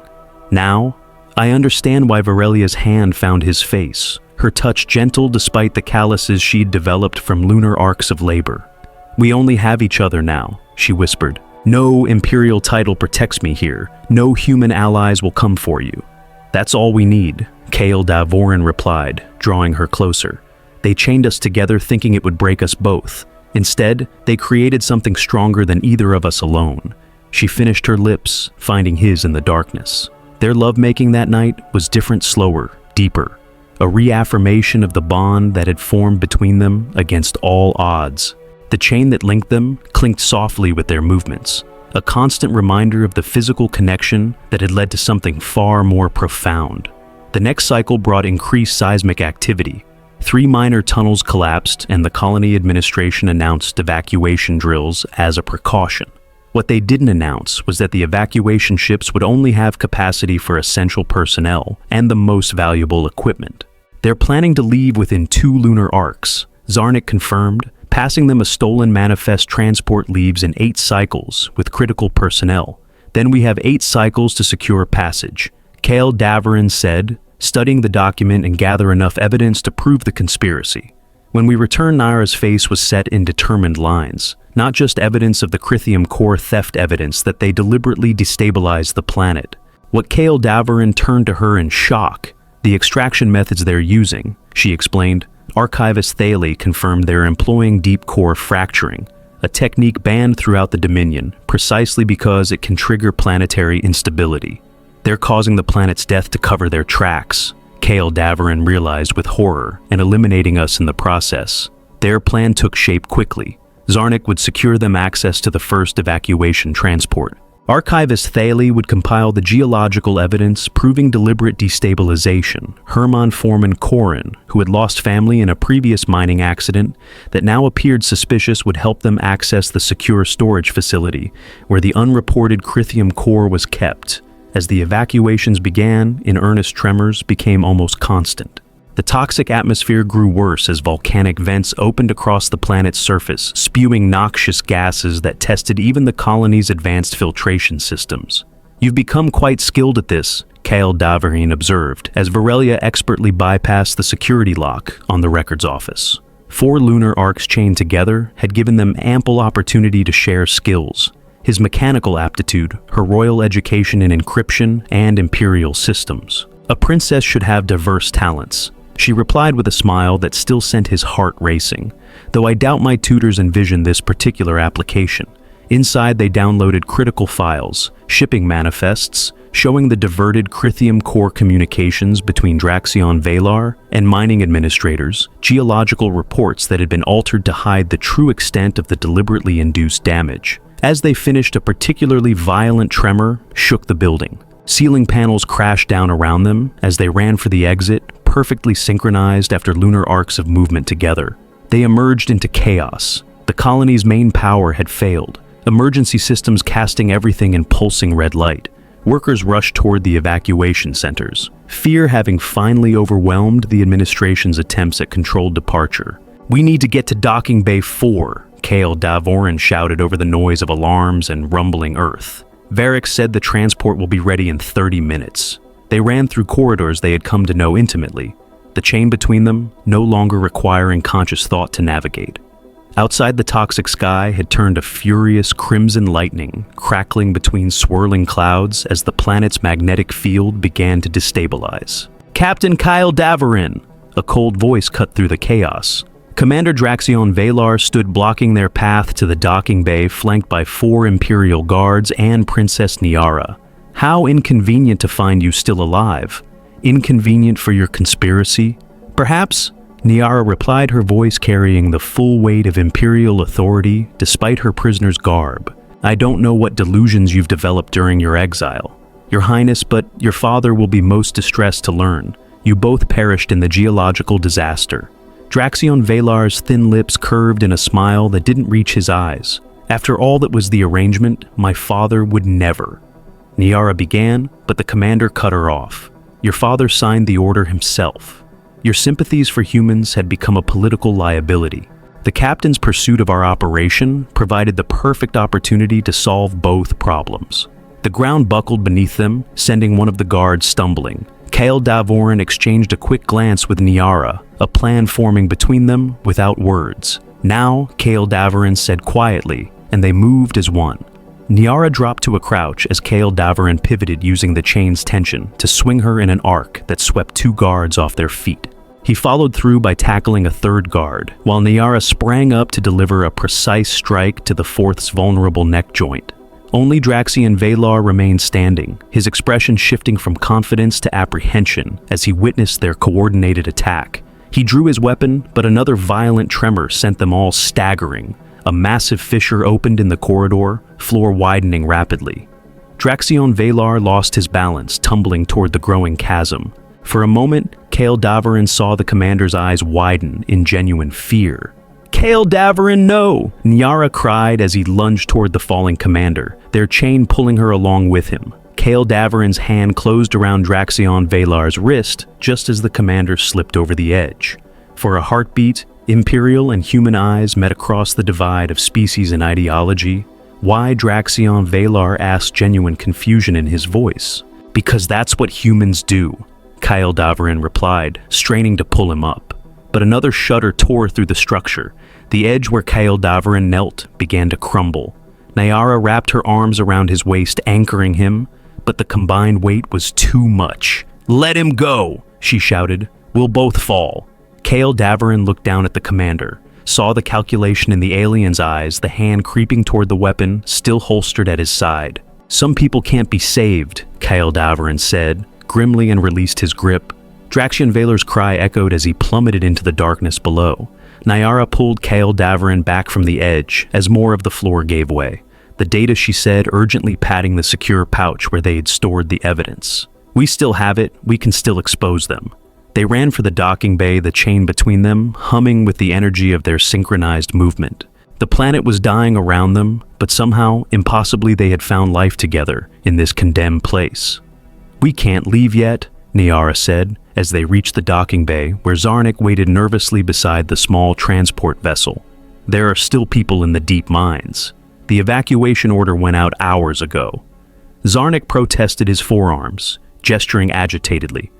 Now, I understand why Varelia's hand found his face, her touch gentle despite the calluses she'd developed from lunar arcs of labor. We only have each other now, she whispered. No Imperial title protects me here. No human allies will come for you. That's all we need, Kael Davarine replied, drawing her closer. They chained us together thinking it would break us both. Instead, they created something stronger than either of us alone. She finished her lips, finding his in the darkness. Their lovemaking that night was different, slower, deeper. A reaffirmation of the bond that had formed between them against all odds. The chain that linked them clinked softly with their movements. A constant reminder of the physical connection that had led to something far more profound. The next cycle brought increased seismic activity. 3 minor tunnels collapsed, and the colony administration announced evacuation drills as a precaution. What they didn't announce was that the evacuation ships would only have capacity for essential personnel and the most valuable equipment. They're planning to leave within 2 lunar arcs, Zarnik confirmed, passing them a stolen manifest transport leaves in 8 cycles with critical personnel. Then we have 8 cycles to secure passage, Kael Davarine said, studying the document and gather enough evidence to prove the conspiracy. When we returned, Naira's face was set in determined lines, not just evidence of the Crithium core theft evidence that they deliberately destabilized the planet. What Kael Davarine turned to her in shock, the extraction methods they're using, she explained. Archivist Thale confirmed they're employing deep core fracturing, a technique banned throughout the Dominion, precisely because it can trigger planetary instability. They're causing the planet's death to cover their tracks, Kael Davarine realized with horror, and eliminating us in the process. Their plan took shape quickly. Zarnik would secure them access to the first evacuation transport. Archivist Thale would compile the geological evidence proving deliberate destabilization. Hermann Foreman Korin, who had lost family in a previous mining accident that now appeared suspicious, would help them access the secure storage facility where the unreported Crithium core was kept. As the evacuations began, in earnest tremors became almost constant. The toxic atmosphere grew worse as volcanic vents opened across the planet's surface, spewing noxious gases that tested even the colony's advanced filtration systems. You've become quite skilled at this, Kael Davarine observed, as Varelia expertly bypassed the security lock on the records office. 4 lunar arcs chained together had given them ample opportunity to share skills. His mechanical aptitude, her royal education in encryption and imperial systems. A princess should have diverse talents. She replied with a smile that still sent his heart racing, though I doubt my tutors envisioned this particular application. Inside, they downloaded critical files, shipping manifests, showing the diverted Crithium core communications between Draxion Valar and mining administrators, geological reports that had been altered to hide the true extent of the deliberately induced damage. As they finished, a particularly violent tremor shook the building. Ceiling panels crashed down around them as they ran for the exit, perfectly synchronized after lunar arcs of movement together. They emerged into chaos. The colony's main power had failed, emergency systems casting everything in pulsing red light. Workers rushed toward the evacuation centers, fear having finally overwhelmed the administration's attempts at controlled departure. We need to get to Docking Bay 4, Kael Davarine shouted over the noise of alarms and rumbling earth. Varric said the transport will be ready in 30 minutes. They ran through corridors they had come to know intimately, the chain between them no longer requiring conscious thought to navigate. Outside, the toxic sky had turned a furious crimson lightning, crackling between swirling clouds as the planet's magnetic field began to destabilize. Captain Kael Davarine! a cold voice cut through the chaos. Commander Draxion Valar stood blocking their path to the docking bay, flanked by 4 Imperial guards and Princess Niara. How inconvenient to find you still alive. Inconvenient for your conspiracy? Perhaps? Niara replied, her voice carrying the full weight of Imperial authority despite her prisoner's garb. I don't know what delusions you've developed during your exile, Your Highness, but your father will be most distressed to learn. You both perished in the geological disaster. Draxion Valar's thin lips curved in a smile that didn't reach his eyes. After all that was the arrangement, my father would never. Niara began, but the commander cut her off. Your father signed the order himself. Your sympathies for humans had become a political liability. The captain's pursuit of our operation provided the perfect opportunity to solve both problems. The ground buckled beneath them, sending one of the guards stumbling. Kael Davorin exchanged a quick glance with Niara, a plan forming between them without words. Now, Kael Davorin said quietly, and they moved as one. Niara dropped to a crouch as Kael Davorin pivoted using the chain's tension to swing her in an arc that swept 2 guards off their feet. He followed through by tackling a 3rd guard, while Niara sprang up to deliver a precise strike to the 4th's vulnerable neck joint. Only Draxion Valar remained standing, his expression shifting from confidence to apprehension as he witnessed their coordinated attack. He drew his weapon, but another violent tremor sent them all staggering. A massive fissure opened in the corridor, floor widening rapidly. Draxion Valar lost his balance, tumbling toward the growing chasm. For a moment, Kael Davorin saw the commander's eyes widen in genuine fear. Kael Davorin, no! Niara cried as he lunged toward the falling commander, their chain pulling her along with him. Kael Davorin's hand closed around Draxion Valar's wrist just as the commander slipped over the edge. For a heartbeat, Imperial and human eyes met across the divide of species and ideology. Why? Draxion Valar asked, genuine confusion in his voice. Because that's what humans do, Kael Davorin replied, straining to pull him up. But another shudder tore through the structure. The edge where Kael Davorin knelt began to crumble. Niara wrapped her arms around his waist, anchoring him, but the combined weight was too much. Let him go, she shouted. We'll both fall. Kael Davorin looked down at the commander, saw the calculation in the alien's eyes, the hand creeping toward the weapon still holstered at his side. Some people can't be saved, Kael Davorin said, grimly, and released his grip. Draxion Valar's cry echoed as he plummeted into the darkness below. Niara pulled Kael Davorin back from the edge as more of the floor gave way. The data, she said, urgently patting the secure pouch where they had stored the evidence. We still have it, we can still expose them. They ran for the docking bay, the chain between them, humming with the energy of their synchronized movement. The planet was dying around them, but somehow, impossibly, they had found life together in this condemned place. We can't leave yet, Niara said, as they reached the docking bay, where Zarnik waited nervously beside the small transport vessel. There are still people in the deep mines. The evacuation order went out hours ago. Zarnik protested his forearms, gesturing agitatedly.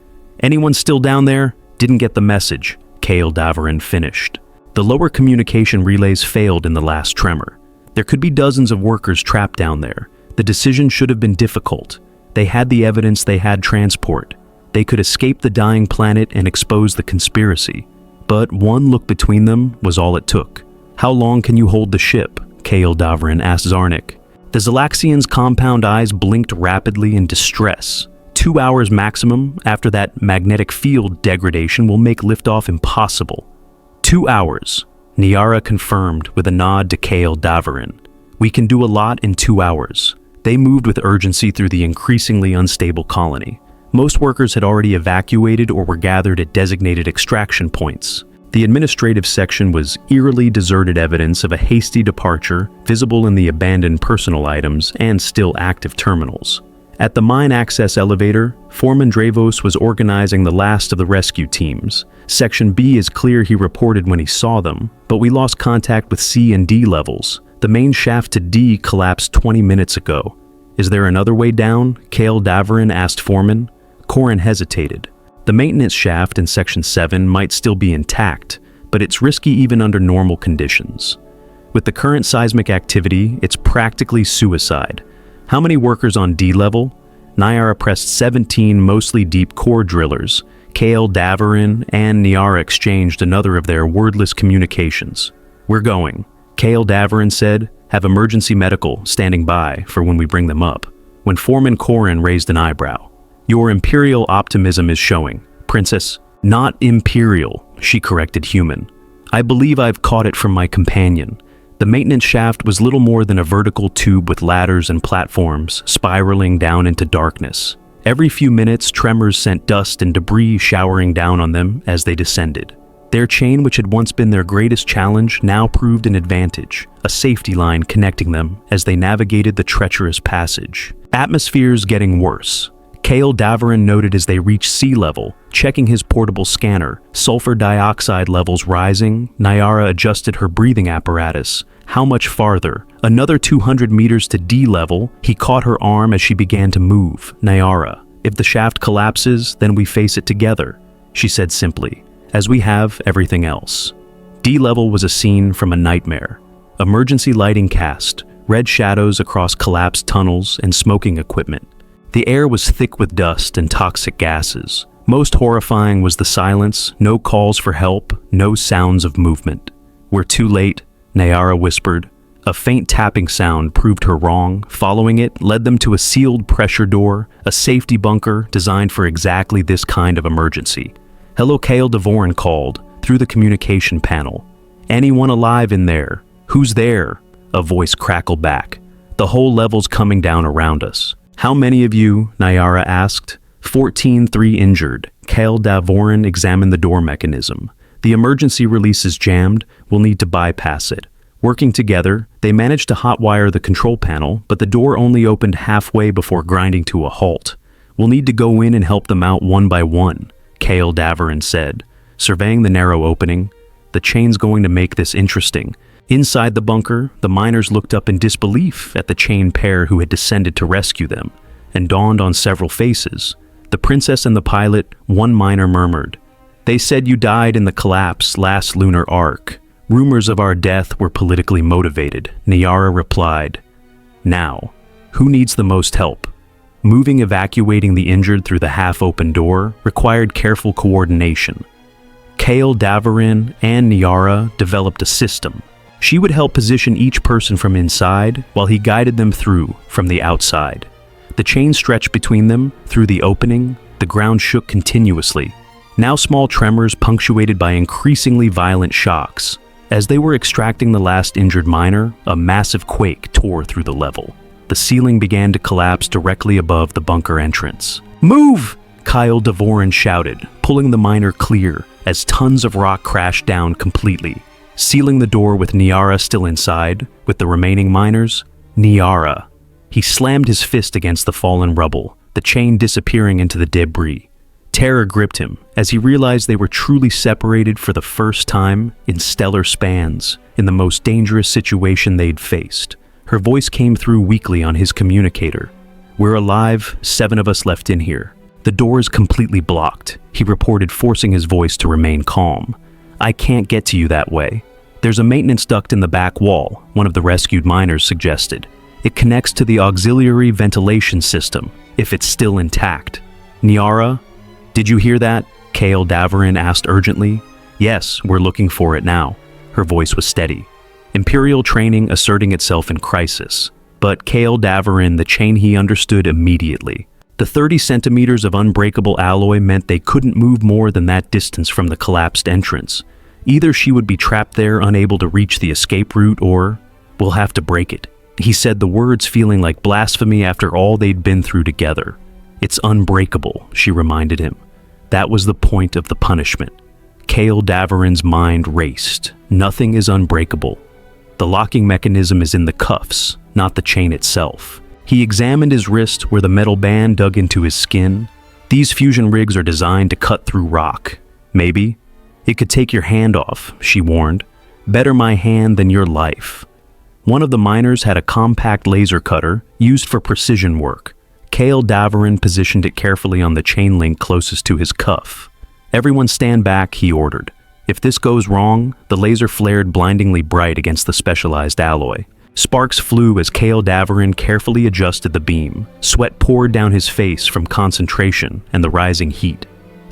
Anyone still down there? Didn't get the message, Kael Davorin finished. The lower communication relays failed in the last tremor. There could be dozens of workers trapped down there. The decision should have been difficult. They had the evidence, they had transport. They could escape the dying planet and expose the conspiracy. But one look between them was all it took. How long can you hold the ship? Kael Davorin asked Zarnik. The Zalaxian's compound eyes blinked rapidly in distress. 2 hours maximum after that magnetic field degradation will make liftoff impossible. 2 hours, Niara confirmed with a nod to Kael Davorin. We can do a lot in 2 hours. They moved with urgency through the increasingly unstable colony. Most workers had already evacuated or were gathered at designated extraction points. The administrative section was eerily deserted, evidence of a hasty departure visible in the abandoned personal items and still active terminals. At the mine access elevator, Foreman Dravos was organizing the last of the rescue teams. Section B is clear he reported when he saw them, but we lost contact with C and D levels. The main shaft to D collapsed 20 minutes ago. Is there another way down? Kael Davorin asked Foreman. Corin hesitated. The maintenance shaft in Section 7 might still be intact, but it's risky even under normal conditions. With the current seismic activity, it's practically suicide. How many workers on D level? Niara pressed 17 mostly deep core drillers. Kale Davarin and Niara exchanged another of their wordless communications. "We're going," Kale Davarin said. "Have emergency medical standing by for when we bring them up." When Foreman Corin raised an eyebrow. "Your imperial optimism is showing, Princess." "Not imperial," she corrected Human. "I believe I've caught it from my companion." The maintenance shaft was little more than a vertical tube with ladders and platforms spiraling down into darkness. Every few minutes, tremors sent dust and debris showering down on them as they descended. Their chain, which had once been their greatest challenge, now proved an advantage, a safety line connecting them as they navigated the treacherous passage. Atmosphere's getting worse. Kale Davarin noted as they reached sea level, checking his portable scanner, sulfur dioxide levels rising. Niara adjusted her breathing apparatus. How much farther? Another 200 meters to D level. He caught her arm as she began to move. "Niara, if the shaft collapses, then we face it together," she said simply, "as we have everything else." D level was a scene from a nightmare. Emergency lighting cast, red shadows across collapsed tunnels and smoking equipment. The air was thick with dust and toxic gases. Most horrifying was the silence, no calls for help, no sounds of movement. "We're too late," Niara whispered. A faint tapping sound proved her wrong. Following it led them to a sealed pressure door, a safety bunker designed for exactly this kind of emergency. "Hello," Kale Davorin called through the communication panel. "Anyone alive in there? Who's there?" A voice crackled back. "The whole level's coming down around us." "How many of you?" Niara asked. 14, 3 injured. Kale Davorin examined the door mechanism. "The emergency release is jammed. We'll need to bypass it." Working together, they managed to hotwire the control panel, but the door only opened halfway before grinding to a halt. "We'll need to go in and help them out one by one," Kale Davarin said, surveying the narrow opening. "The chain's going to make this interesting." Inside the bunker, the miners looked up in disbelief at the chained pair who had descended to rescue them, and dawned on several faces. The princess and the pilot, one miner murmured. "They said you died in the collapse last lunar arc. Rumors of our death were politically motivated," Niara replied. "Now, who needs the most help?" Evacuating the injured through the half-open door required careful coordination. Kale Davarin and Niara developed a system. She would help position each person from inside while he guided them through from the outside. The chain stretched between them. Through the opening, the ground shook continuously. Now small tremors punctuated by increasingly violent shocks. As they were extracting the last injured miner, a massive quake tore through the level. The ceiling began to collapse directly above the bunker entrance. "Move!" Kyle Davorin shouted, pulling the miner clear as tons of rock crashed down completely. Sealing the door with Niara still inside, with the remaining miners. "Niara." He slammed his fist against the fallen rubble, the chain disappearing into the debris. Terror gripped him as he realized they were truly separated for the first time in stellar spans, in the most dangerous situation they'd faced. Her voice came through weakly on his communicator. "We're alive, 7 of us left in here. The door is completely blocked," he reported, forcing his voice to remain calm. "I can't get to you that way." "There's a maintenance duct in the back wall," one of the rescued miners suggested. "It connects to the auxiliary ventilation system, if it's still intact." "Niara, did you hear that?" Kale Davarin asked urgently. "Yes, we're looking for it now." Her voice was steady. Imperial training asserting itself in crisis. But Kale Davarin, the chain he understood immediately. The 30 centimeters of unbreakable alloy meant they couldn't move more than that distance from the collapsed entrance. Either she would be trapped there, unable to reach the escape route, or we'll have to break it. He said, the words feeling like blasphemy after all they'd been through together. It's unbreakable, she reminded him. That was the point of the punishment. Kale Davarin's mind raced. Nothing is unbreakable. The locking mechanism is in the cuffs, not the chain itself. He examined his wrist where the metal band dug into his skin. These fusion rigs are designed to cut through rock. Maybe. It could take your hand off, she warned. Better my hand than your life. One of the miners had a compact laser cutter used for precision work. Kale Davarin positioned it carefully on the chain link closest to his cuff. Everyone stand back, he ordered. If this goes wrong, the laser flared blindingly bright against the specialized alloy. Sparks flew as Kale Davarin carefully adjusted the beam. Sweat poured down his face from concentration and the rising heat.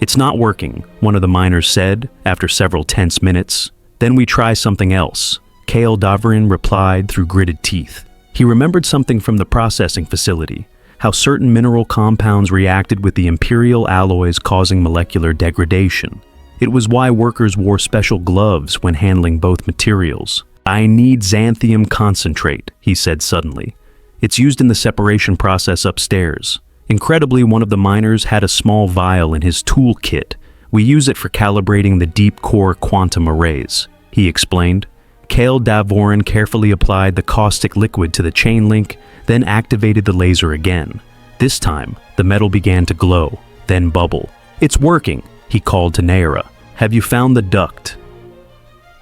"It's not working," one of the miners said after several tense minutes. "Then we try something else," Kale Davarin replied through gritted teeth. He remembered something from the processing facility, how certain mineral compounds reacted with the imperial alloys causing molecular degradation. It was why workers wore special gloves when handling both materials. "I need xanthium concentrate," he said suddenly. "It's used in the separation process upstairs." Incredibly, one of the miners had a small vial in his toolkit. "We use it for calibrating the deep core quantum arrays," he explained. Kale Davarin carefully applied the caustic liquid to the chain link, then activated the laser again. This time, the metal began to glow, then bubble. "It's working," he called to Naira. "Have you found the duct?"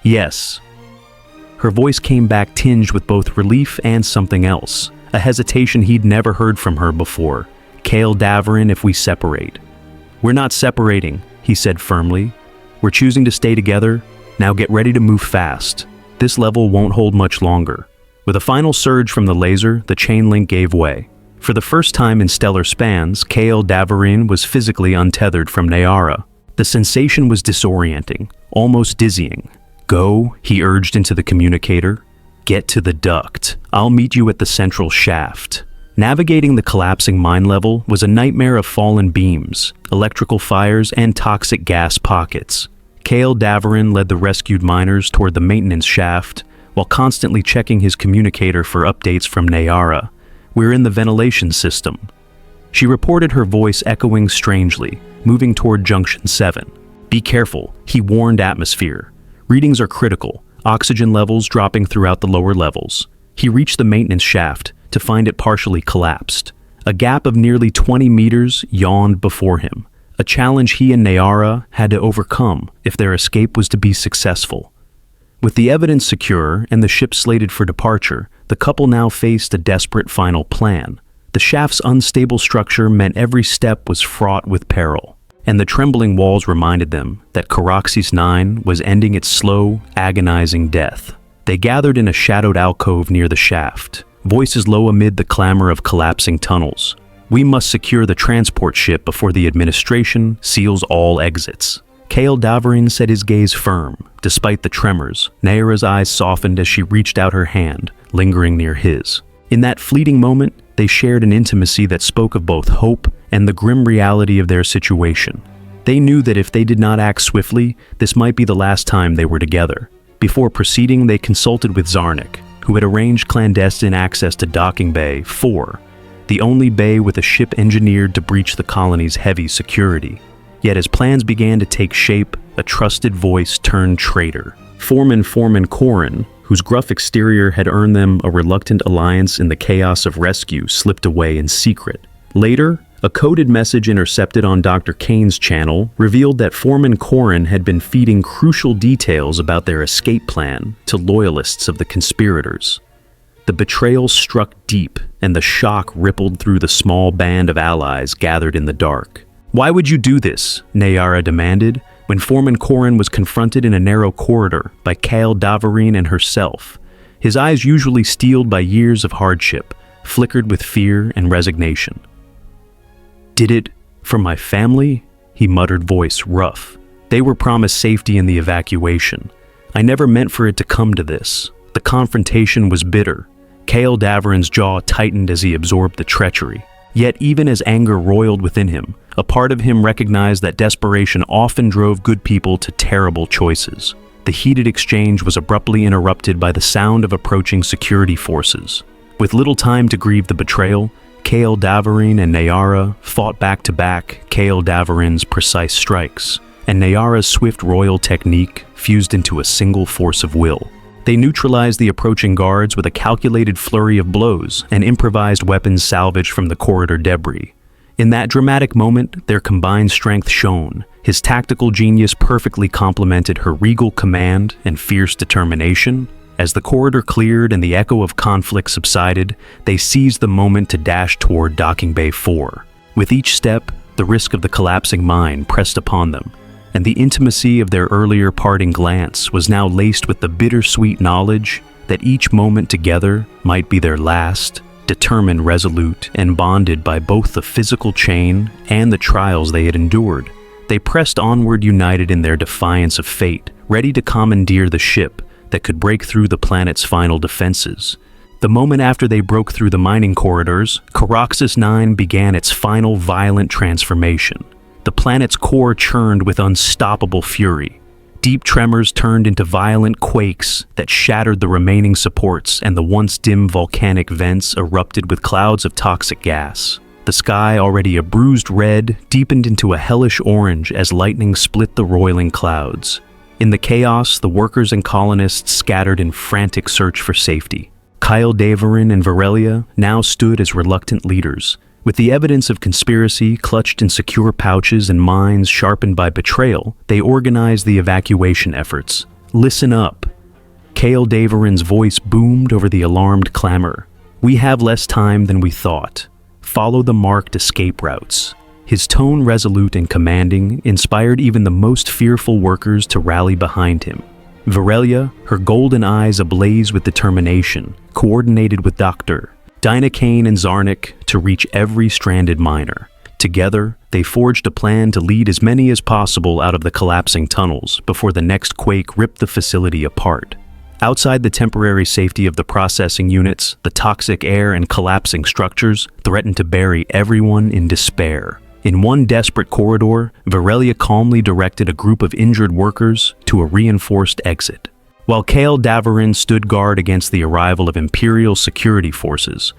"Yes." Her voice came back tinged with both relief and something else, a hesitation he'd never heard from her before. "Kale Davarin, if we separate." "We're not separating," he said firmly. "We're choosing to stay together. Now get ready to move fast. This level won't hold much longer." With a final surge from the laser, the chain link gave way. For the first time in stellar spans, Kale Davarin was physically untethered from Nayara. The sensation was disorienting, almost dizzying. "Go," he urged into the communicator. "Get to the duct. I'll meet you at the central shaft." Navigating the collapsing mine level was a nightmare of fallen beams, electrical fires, and toxic gas pockets. Kale Davarin led the rescued miners toward the maintenance shaft, while constantly checking his communicator for updates from Nayara. "We're in the ventilation system." She reported, her voice echoing strangely, moving toward Junction 7. "Be careful," he warned atmosphere. "Readings are critical, oxygen levels dropping throughout the lower levels." He reached the maintenance shaft to find it partially collapsed. A gap of nearly 20 meters yawned before him, a challenge he and Nayara had to overcome if their escape was to be successful. With the evidence secure and the ship slated for departure, the couple now faced a desperate final plan. The shaft's unstable structure meant every step was fraught with peril, and the trembling walls reminded them that Caraxes 9 was ending its slow, agonizing death. They gathered in a shadowed alcove near the shaft, voices low amid the clamor of collapsing tunnels. "We must secure the transport ship before the administration seals all exits." Kale Davarin set his gaze firm. Despite the tremors, Nayara's eyes softened as she reached out her hand, lingering near his. In that fleeting moment, they shared an intimacy that spoke of both hope and the grim reality of their situation. They knew that if they did not act swiftly, this might be the last time they were together. Before proceeding, they consulted with Zarnik, who had arranged clandestine access to Docking Bay 4, the only bay with a ship engineered to breach the colony's heavy security. Yet as plans began to take shape, a trusted voice turned traitor. Foreman Corin, whose gruff exterior had earned them a reluctant alliance in the chaos of rescue, slipped away in secret. Later, a coded message intercepted on Dr. Kane's channel revealed that Foreman Corin had been feeding crucial details about their escape plan to loyalists of the conspirators. The betrayal struck deep, and the shock rippled through the small band of allies gathered in the dark. "Why would you do this?" Nayara demanded, when Foreman Corin was confronted in a narrow corridor by Kale Davarin and herself. His eyes, usually steeled by years of hardship, flickered with fear and resignation. "Did it for my family?" he muttered, voice rough. "They were promised safety in the evacuation. I never meant for it to come to this." The confrontation was bitter. Kale Davarin's jaw tightened as he absorbed the treachery. Yet even as anger roiled within him, a part of him recognized that desperation often drove good people to terrible choices. The heated exchange was abruptly interrupted by the sound of approaching security forces. With little time to grieve the betrayal, Kale Davarin and Nayara fought back-to-back Kale Davarin's precise strikes, and Nayara's swift royal technique fused into a single force of will. They neutralized the approaching guards with a calculated flurry of blows and improvised weapons salvaged from the corridor debris. In that dramatic moment, their combined strength shone. His tactical genius perfectly complemented her regal command and fierce determination. As the corridor cleared and the echo of conflict subsided, they seized the moment to dash toward Docking Bay 4. With each step, the risk of the collapsing mine pressed upon them, and the intimacy of their earlier parting glance was now laced with the bittersweet knowledge that each moment together might be their last. Determined, resolute, and bonded by both the physical chain and the trials they had endured, They pressed onward united in their defiance of fate, ready to commandeer the ship that could break through the planet's final defenses. The moment after they broke through the mining corridors, Caraxes 9 began its final violent transformation. The planet's core churned with unstoppable fury. Deep tremors turned into violent quakes that shattered the remaining supports, and the once dim volcanic vents erupted with clouds of toxic gas. The sky, already a bruised red, deepened into a hellish orange as lightning split the roiling clouds. In the chaos, the workers and colonists scattered in frantic search for safety. Kyle Davarin and Varelia now stood as reluctant leaders. With the evidence of conspiracy clutched in secure pouches and minds sharpened by betrayal, they organized the evacuation efforts. "Listen up." Kyle Davarin's voice boomed over the alarmed clamor. "We have less time than we thought. Follow the marked escape routes." His tone, resolute and commanding, inspired even the most fearful workers to rally behind him. Varelia, her golden eyes ablaze with determination, coordinated with Dr. Dynacane and Zarnik to reach every stranded miner. Together, they forged a plan to lead as many as possible out of the collapsing tunnels before the next quake ripped the facility apart. Outside the temporary safety of the processing units, the toxic air and collapsing structures threatened to bury everyone in despair. In one desperate corridor, Varelia calmly directed a group of injured workers to a reinforced exit. While Kale Davarin stood guard against the arrival of Imperial security forces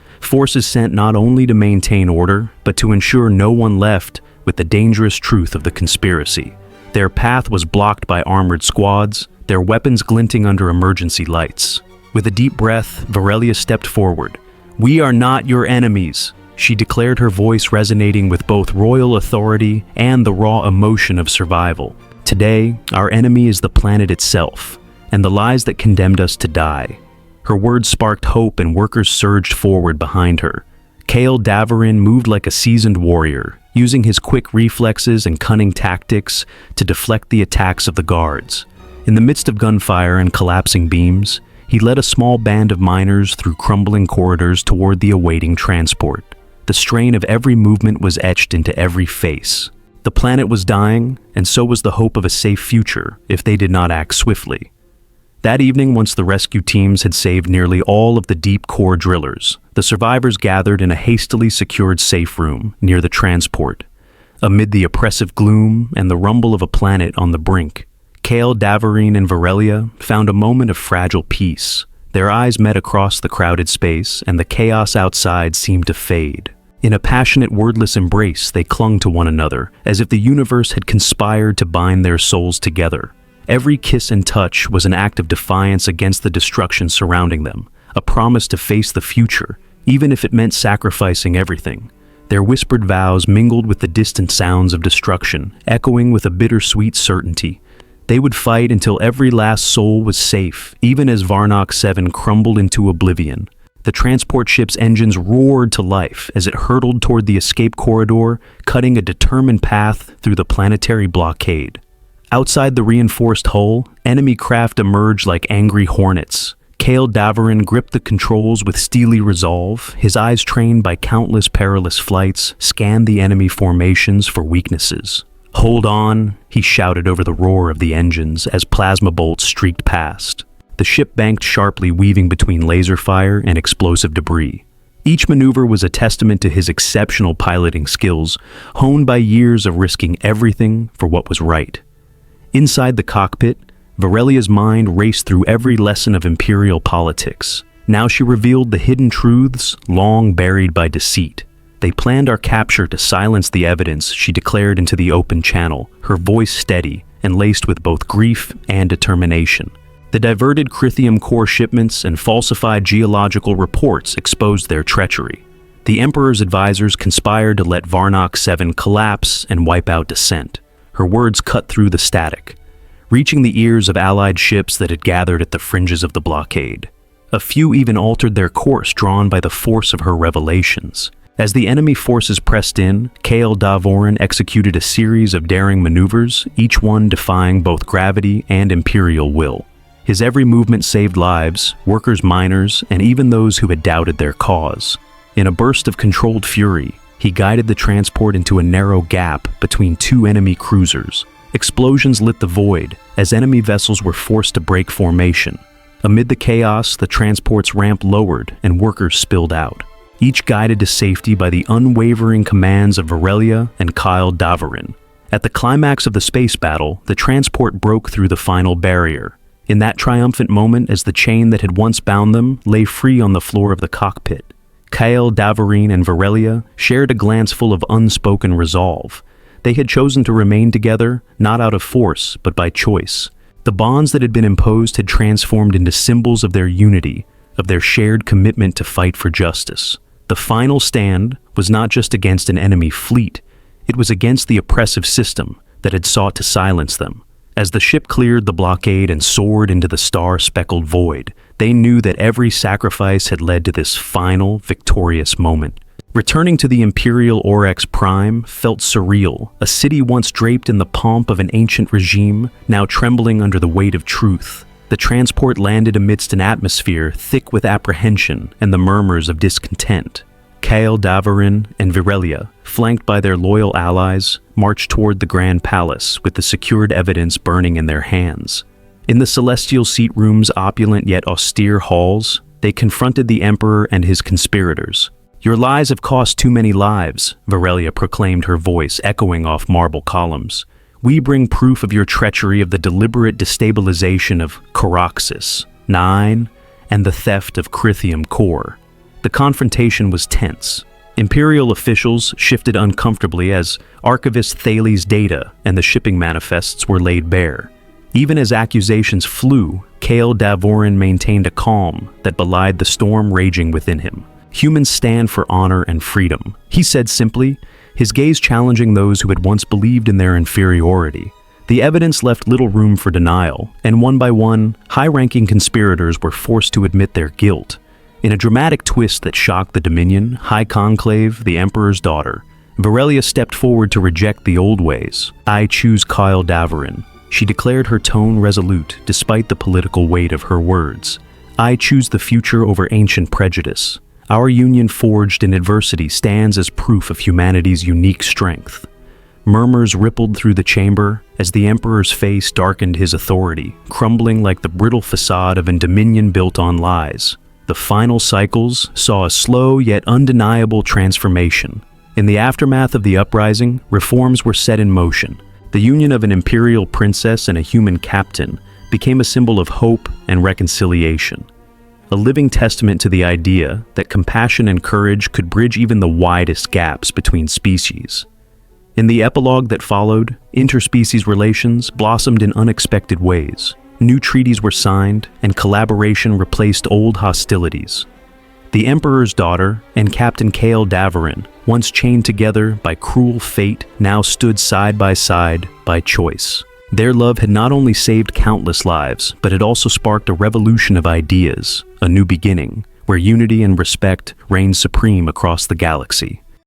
sent not only to maintain order, but to ensure no one left with the dangerous truth of the conspiracy. Their path was blocked by armored squads, their weapons glinting under emergency lights. With a deep breath, Varelia stepped forward. "We are not your enemies," she declared, her voice resonating with both royal authority and the raw emotion of survival. "Today, our enemy is the planet itself, and the lies that condemned us to die." Her words sparked hope, and workers surged forward behind her. Kale Davarin moved like a seasoned warrior, using his quick reflexes and cunning tactics to deflect the attacks of the guards. In the midst of gunfire and collapsing beams, he led a small band of miners through crumbling corridors toward the awaiting transport. The strain of every movement was etched into every face. The planet was dying, and so was the hope of a safe future if they did not act swiftly. That evening, once the rescue teams had saved nearly all of the deep core drillers, the survivors gathered in a hastily secured safe room near the transport. Amid the oppressive gloom and the rumble of a planet on the brink, Kale Davarin and Varelia found a moment of fragile peace. Their eyes met across the crowded space, and the chaos outside seemed to fade. In a passionate, wordless embrace, they clung to one another, as if the universe had conspired to bind their souls together. Every kiss and touch was an act of defiance against the destruction surrounding them, a promise to face the future, even if it meant sacrificing everything. Their whispered vows mingled with the distant sounds of destruction, echoing with a bittersweet certainty. They would fight until every last soul was safe, even as Varnox 7 crumbled into oblivion. The transport ship's engines roared to life as it hurtled toward the escape corridor, cutting a determined path through the planetary blockade. Outside the reinforced hull, enemy craft emerged like angry hornets. Kale Davarin gripped the controls with steely resolve. His eyes, trained by countless perilous flights, scanned the enemy formations for weaknesses. "Hold on," he shouted over the roar of the engines as plasma bolts streaked past. The ship banked sharply, weaving between laser fire and explosive debris. Each maneuver was a testament to his exceptional piloting skills, honed by years of risking everything for what was right. Inside the cockpit, Varelia's mind raced through every lesson of Imperial politics. Now she revealed the hidden truths long buried by deceit. "They planned our capture to silence the evidence," she declared into the open channel, her voice steady and laced with both grief and determination. The diverted Crithium core shipments and falsified geological reports exposed their treachery. The Emperor's advisors conspired to let Varnox 7 collapse and wipe out dissent. Her words cut through the static, reaching the ears of Allied ships that had gathered at the fringes of the blockade. A few even altered their course, drawn by the force of her revelations. As the enemy forces pressed in, Kale Davarin executed a series of daring maneuvers, each one defying both gravity and Imperial will. His every movement saved lives, workers, miners, and even those who had doubted their cause. In a burst of controlled fury, He guided the transport into a narrow gap between two enemy cruisers. Explosions lit the void as enemy vessels were forced to break formation. Amid the chaos, the transport's ramp lowered and workers spilled out, each guided to safety by the unwavering commands of Varelia and Kyle Davarin. At the climax of the space battle, the transport broke through the final barrier. In that triumphant moment, as the chain that had once bound them lay free on the floor of the cockpit, Kyle Davarin and Varelia shared a glance full of unspoken resolve. They had chosen to remain together, not out of force, but by choice. The bonds that had been imposed had transformed into symbols of their unity, of their shared commitment to fight for justice. The final stand was not just against an enemy fleet, it was against the oppressive system that had sought to silence them. As the ship cleared the blockade and soared into the star-speckled void, they knew that every sacrifice had led to this final, victorious moment. Returning to the Imperial Oryx Prime felt surreal, a city once draped in the pomp of an ancient regime, now trembling under the weight of truth. The transport landed amidst an atmosphere thick with apprehension and the murmurs of discontent. Kyle Davarin and Varelia, flanked by their loyal allies, marched toward the Grand Palace with the secured evidence burning in their hands. In the Celestial Seat Room's opulent yet austere halls, they confronted the Emperor and his conspirators. "Your lies have cost too many lives," Varelia proclaimed, her voice echoing off marble columns. "We bring proof of your treachery, of the deliberate destabilization of Coroxis, 9, and the theft of Crithium Core." The confrontation was tense. Imperial officials shifted uncomfortably as Archivist Thales' data and the shipping manifests were laid bare. Even as accusations flew, Kale Davorin maintained a calm that belied the storm raging within him. "Humans stand for honor and freedom," he said simply, his gaze challenging those who had once believed in their inferiority. The evidence left little room for denial, and one by one, high-ranking conspirators were forced to admit their guilt. In a dramatic twist that shocked the Dominion, High Conclave, the Emperor's daughter, Varelia stepped forward to reject the old ways. "I choose Kyle Davarin," she declared, her tone resolute despite the political weight of her words. "I choose the future over ancient prejudice. Our union forged in adversity stands as proof of humanity's unique strength." Murmurs rippled through the chamber as the Emperor's face darkened his authority, crumbling like the brittle facade of a dominion built on lies. The final cycles saw a slow yet undeniable transformation. In the aftermath of the uprising, reforms were set in motion. The union of an imperial princess and a human captain became a symbol of hope and reconciliation, a living testament to the idea that compassion and courage could bridge even the widest gaps between species. In the epilogue that followed, interspecies relations blossomed in unexpected ways. New treaties were signed, and collaboration replaced old hostilities. The Emperor's daughter and Captain Kale Davarin, once chained together by cruel fate, now stood side by choice. Their love had not only saved countless lives, but had also sparked a revolution of ideas, a new beginning, where unity and respect reigned supreme across the galaxy.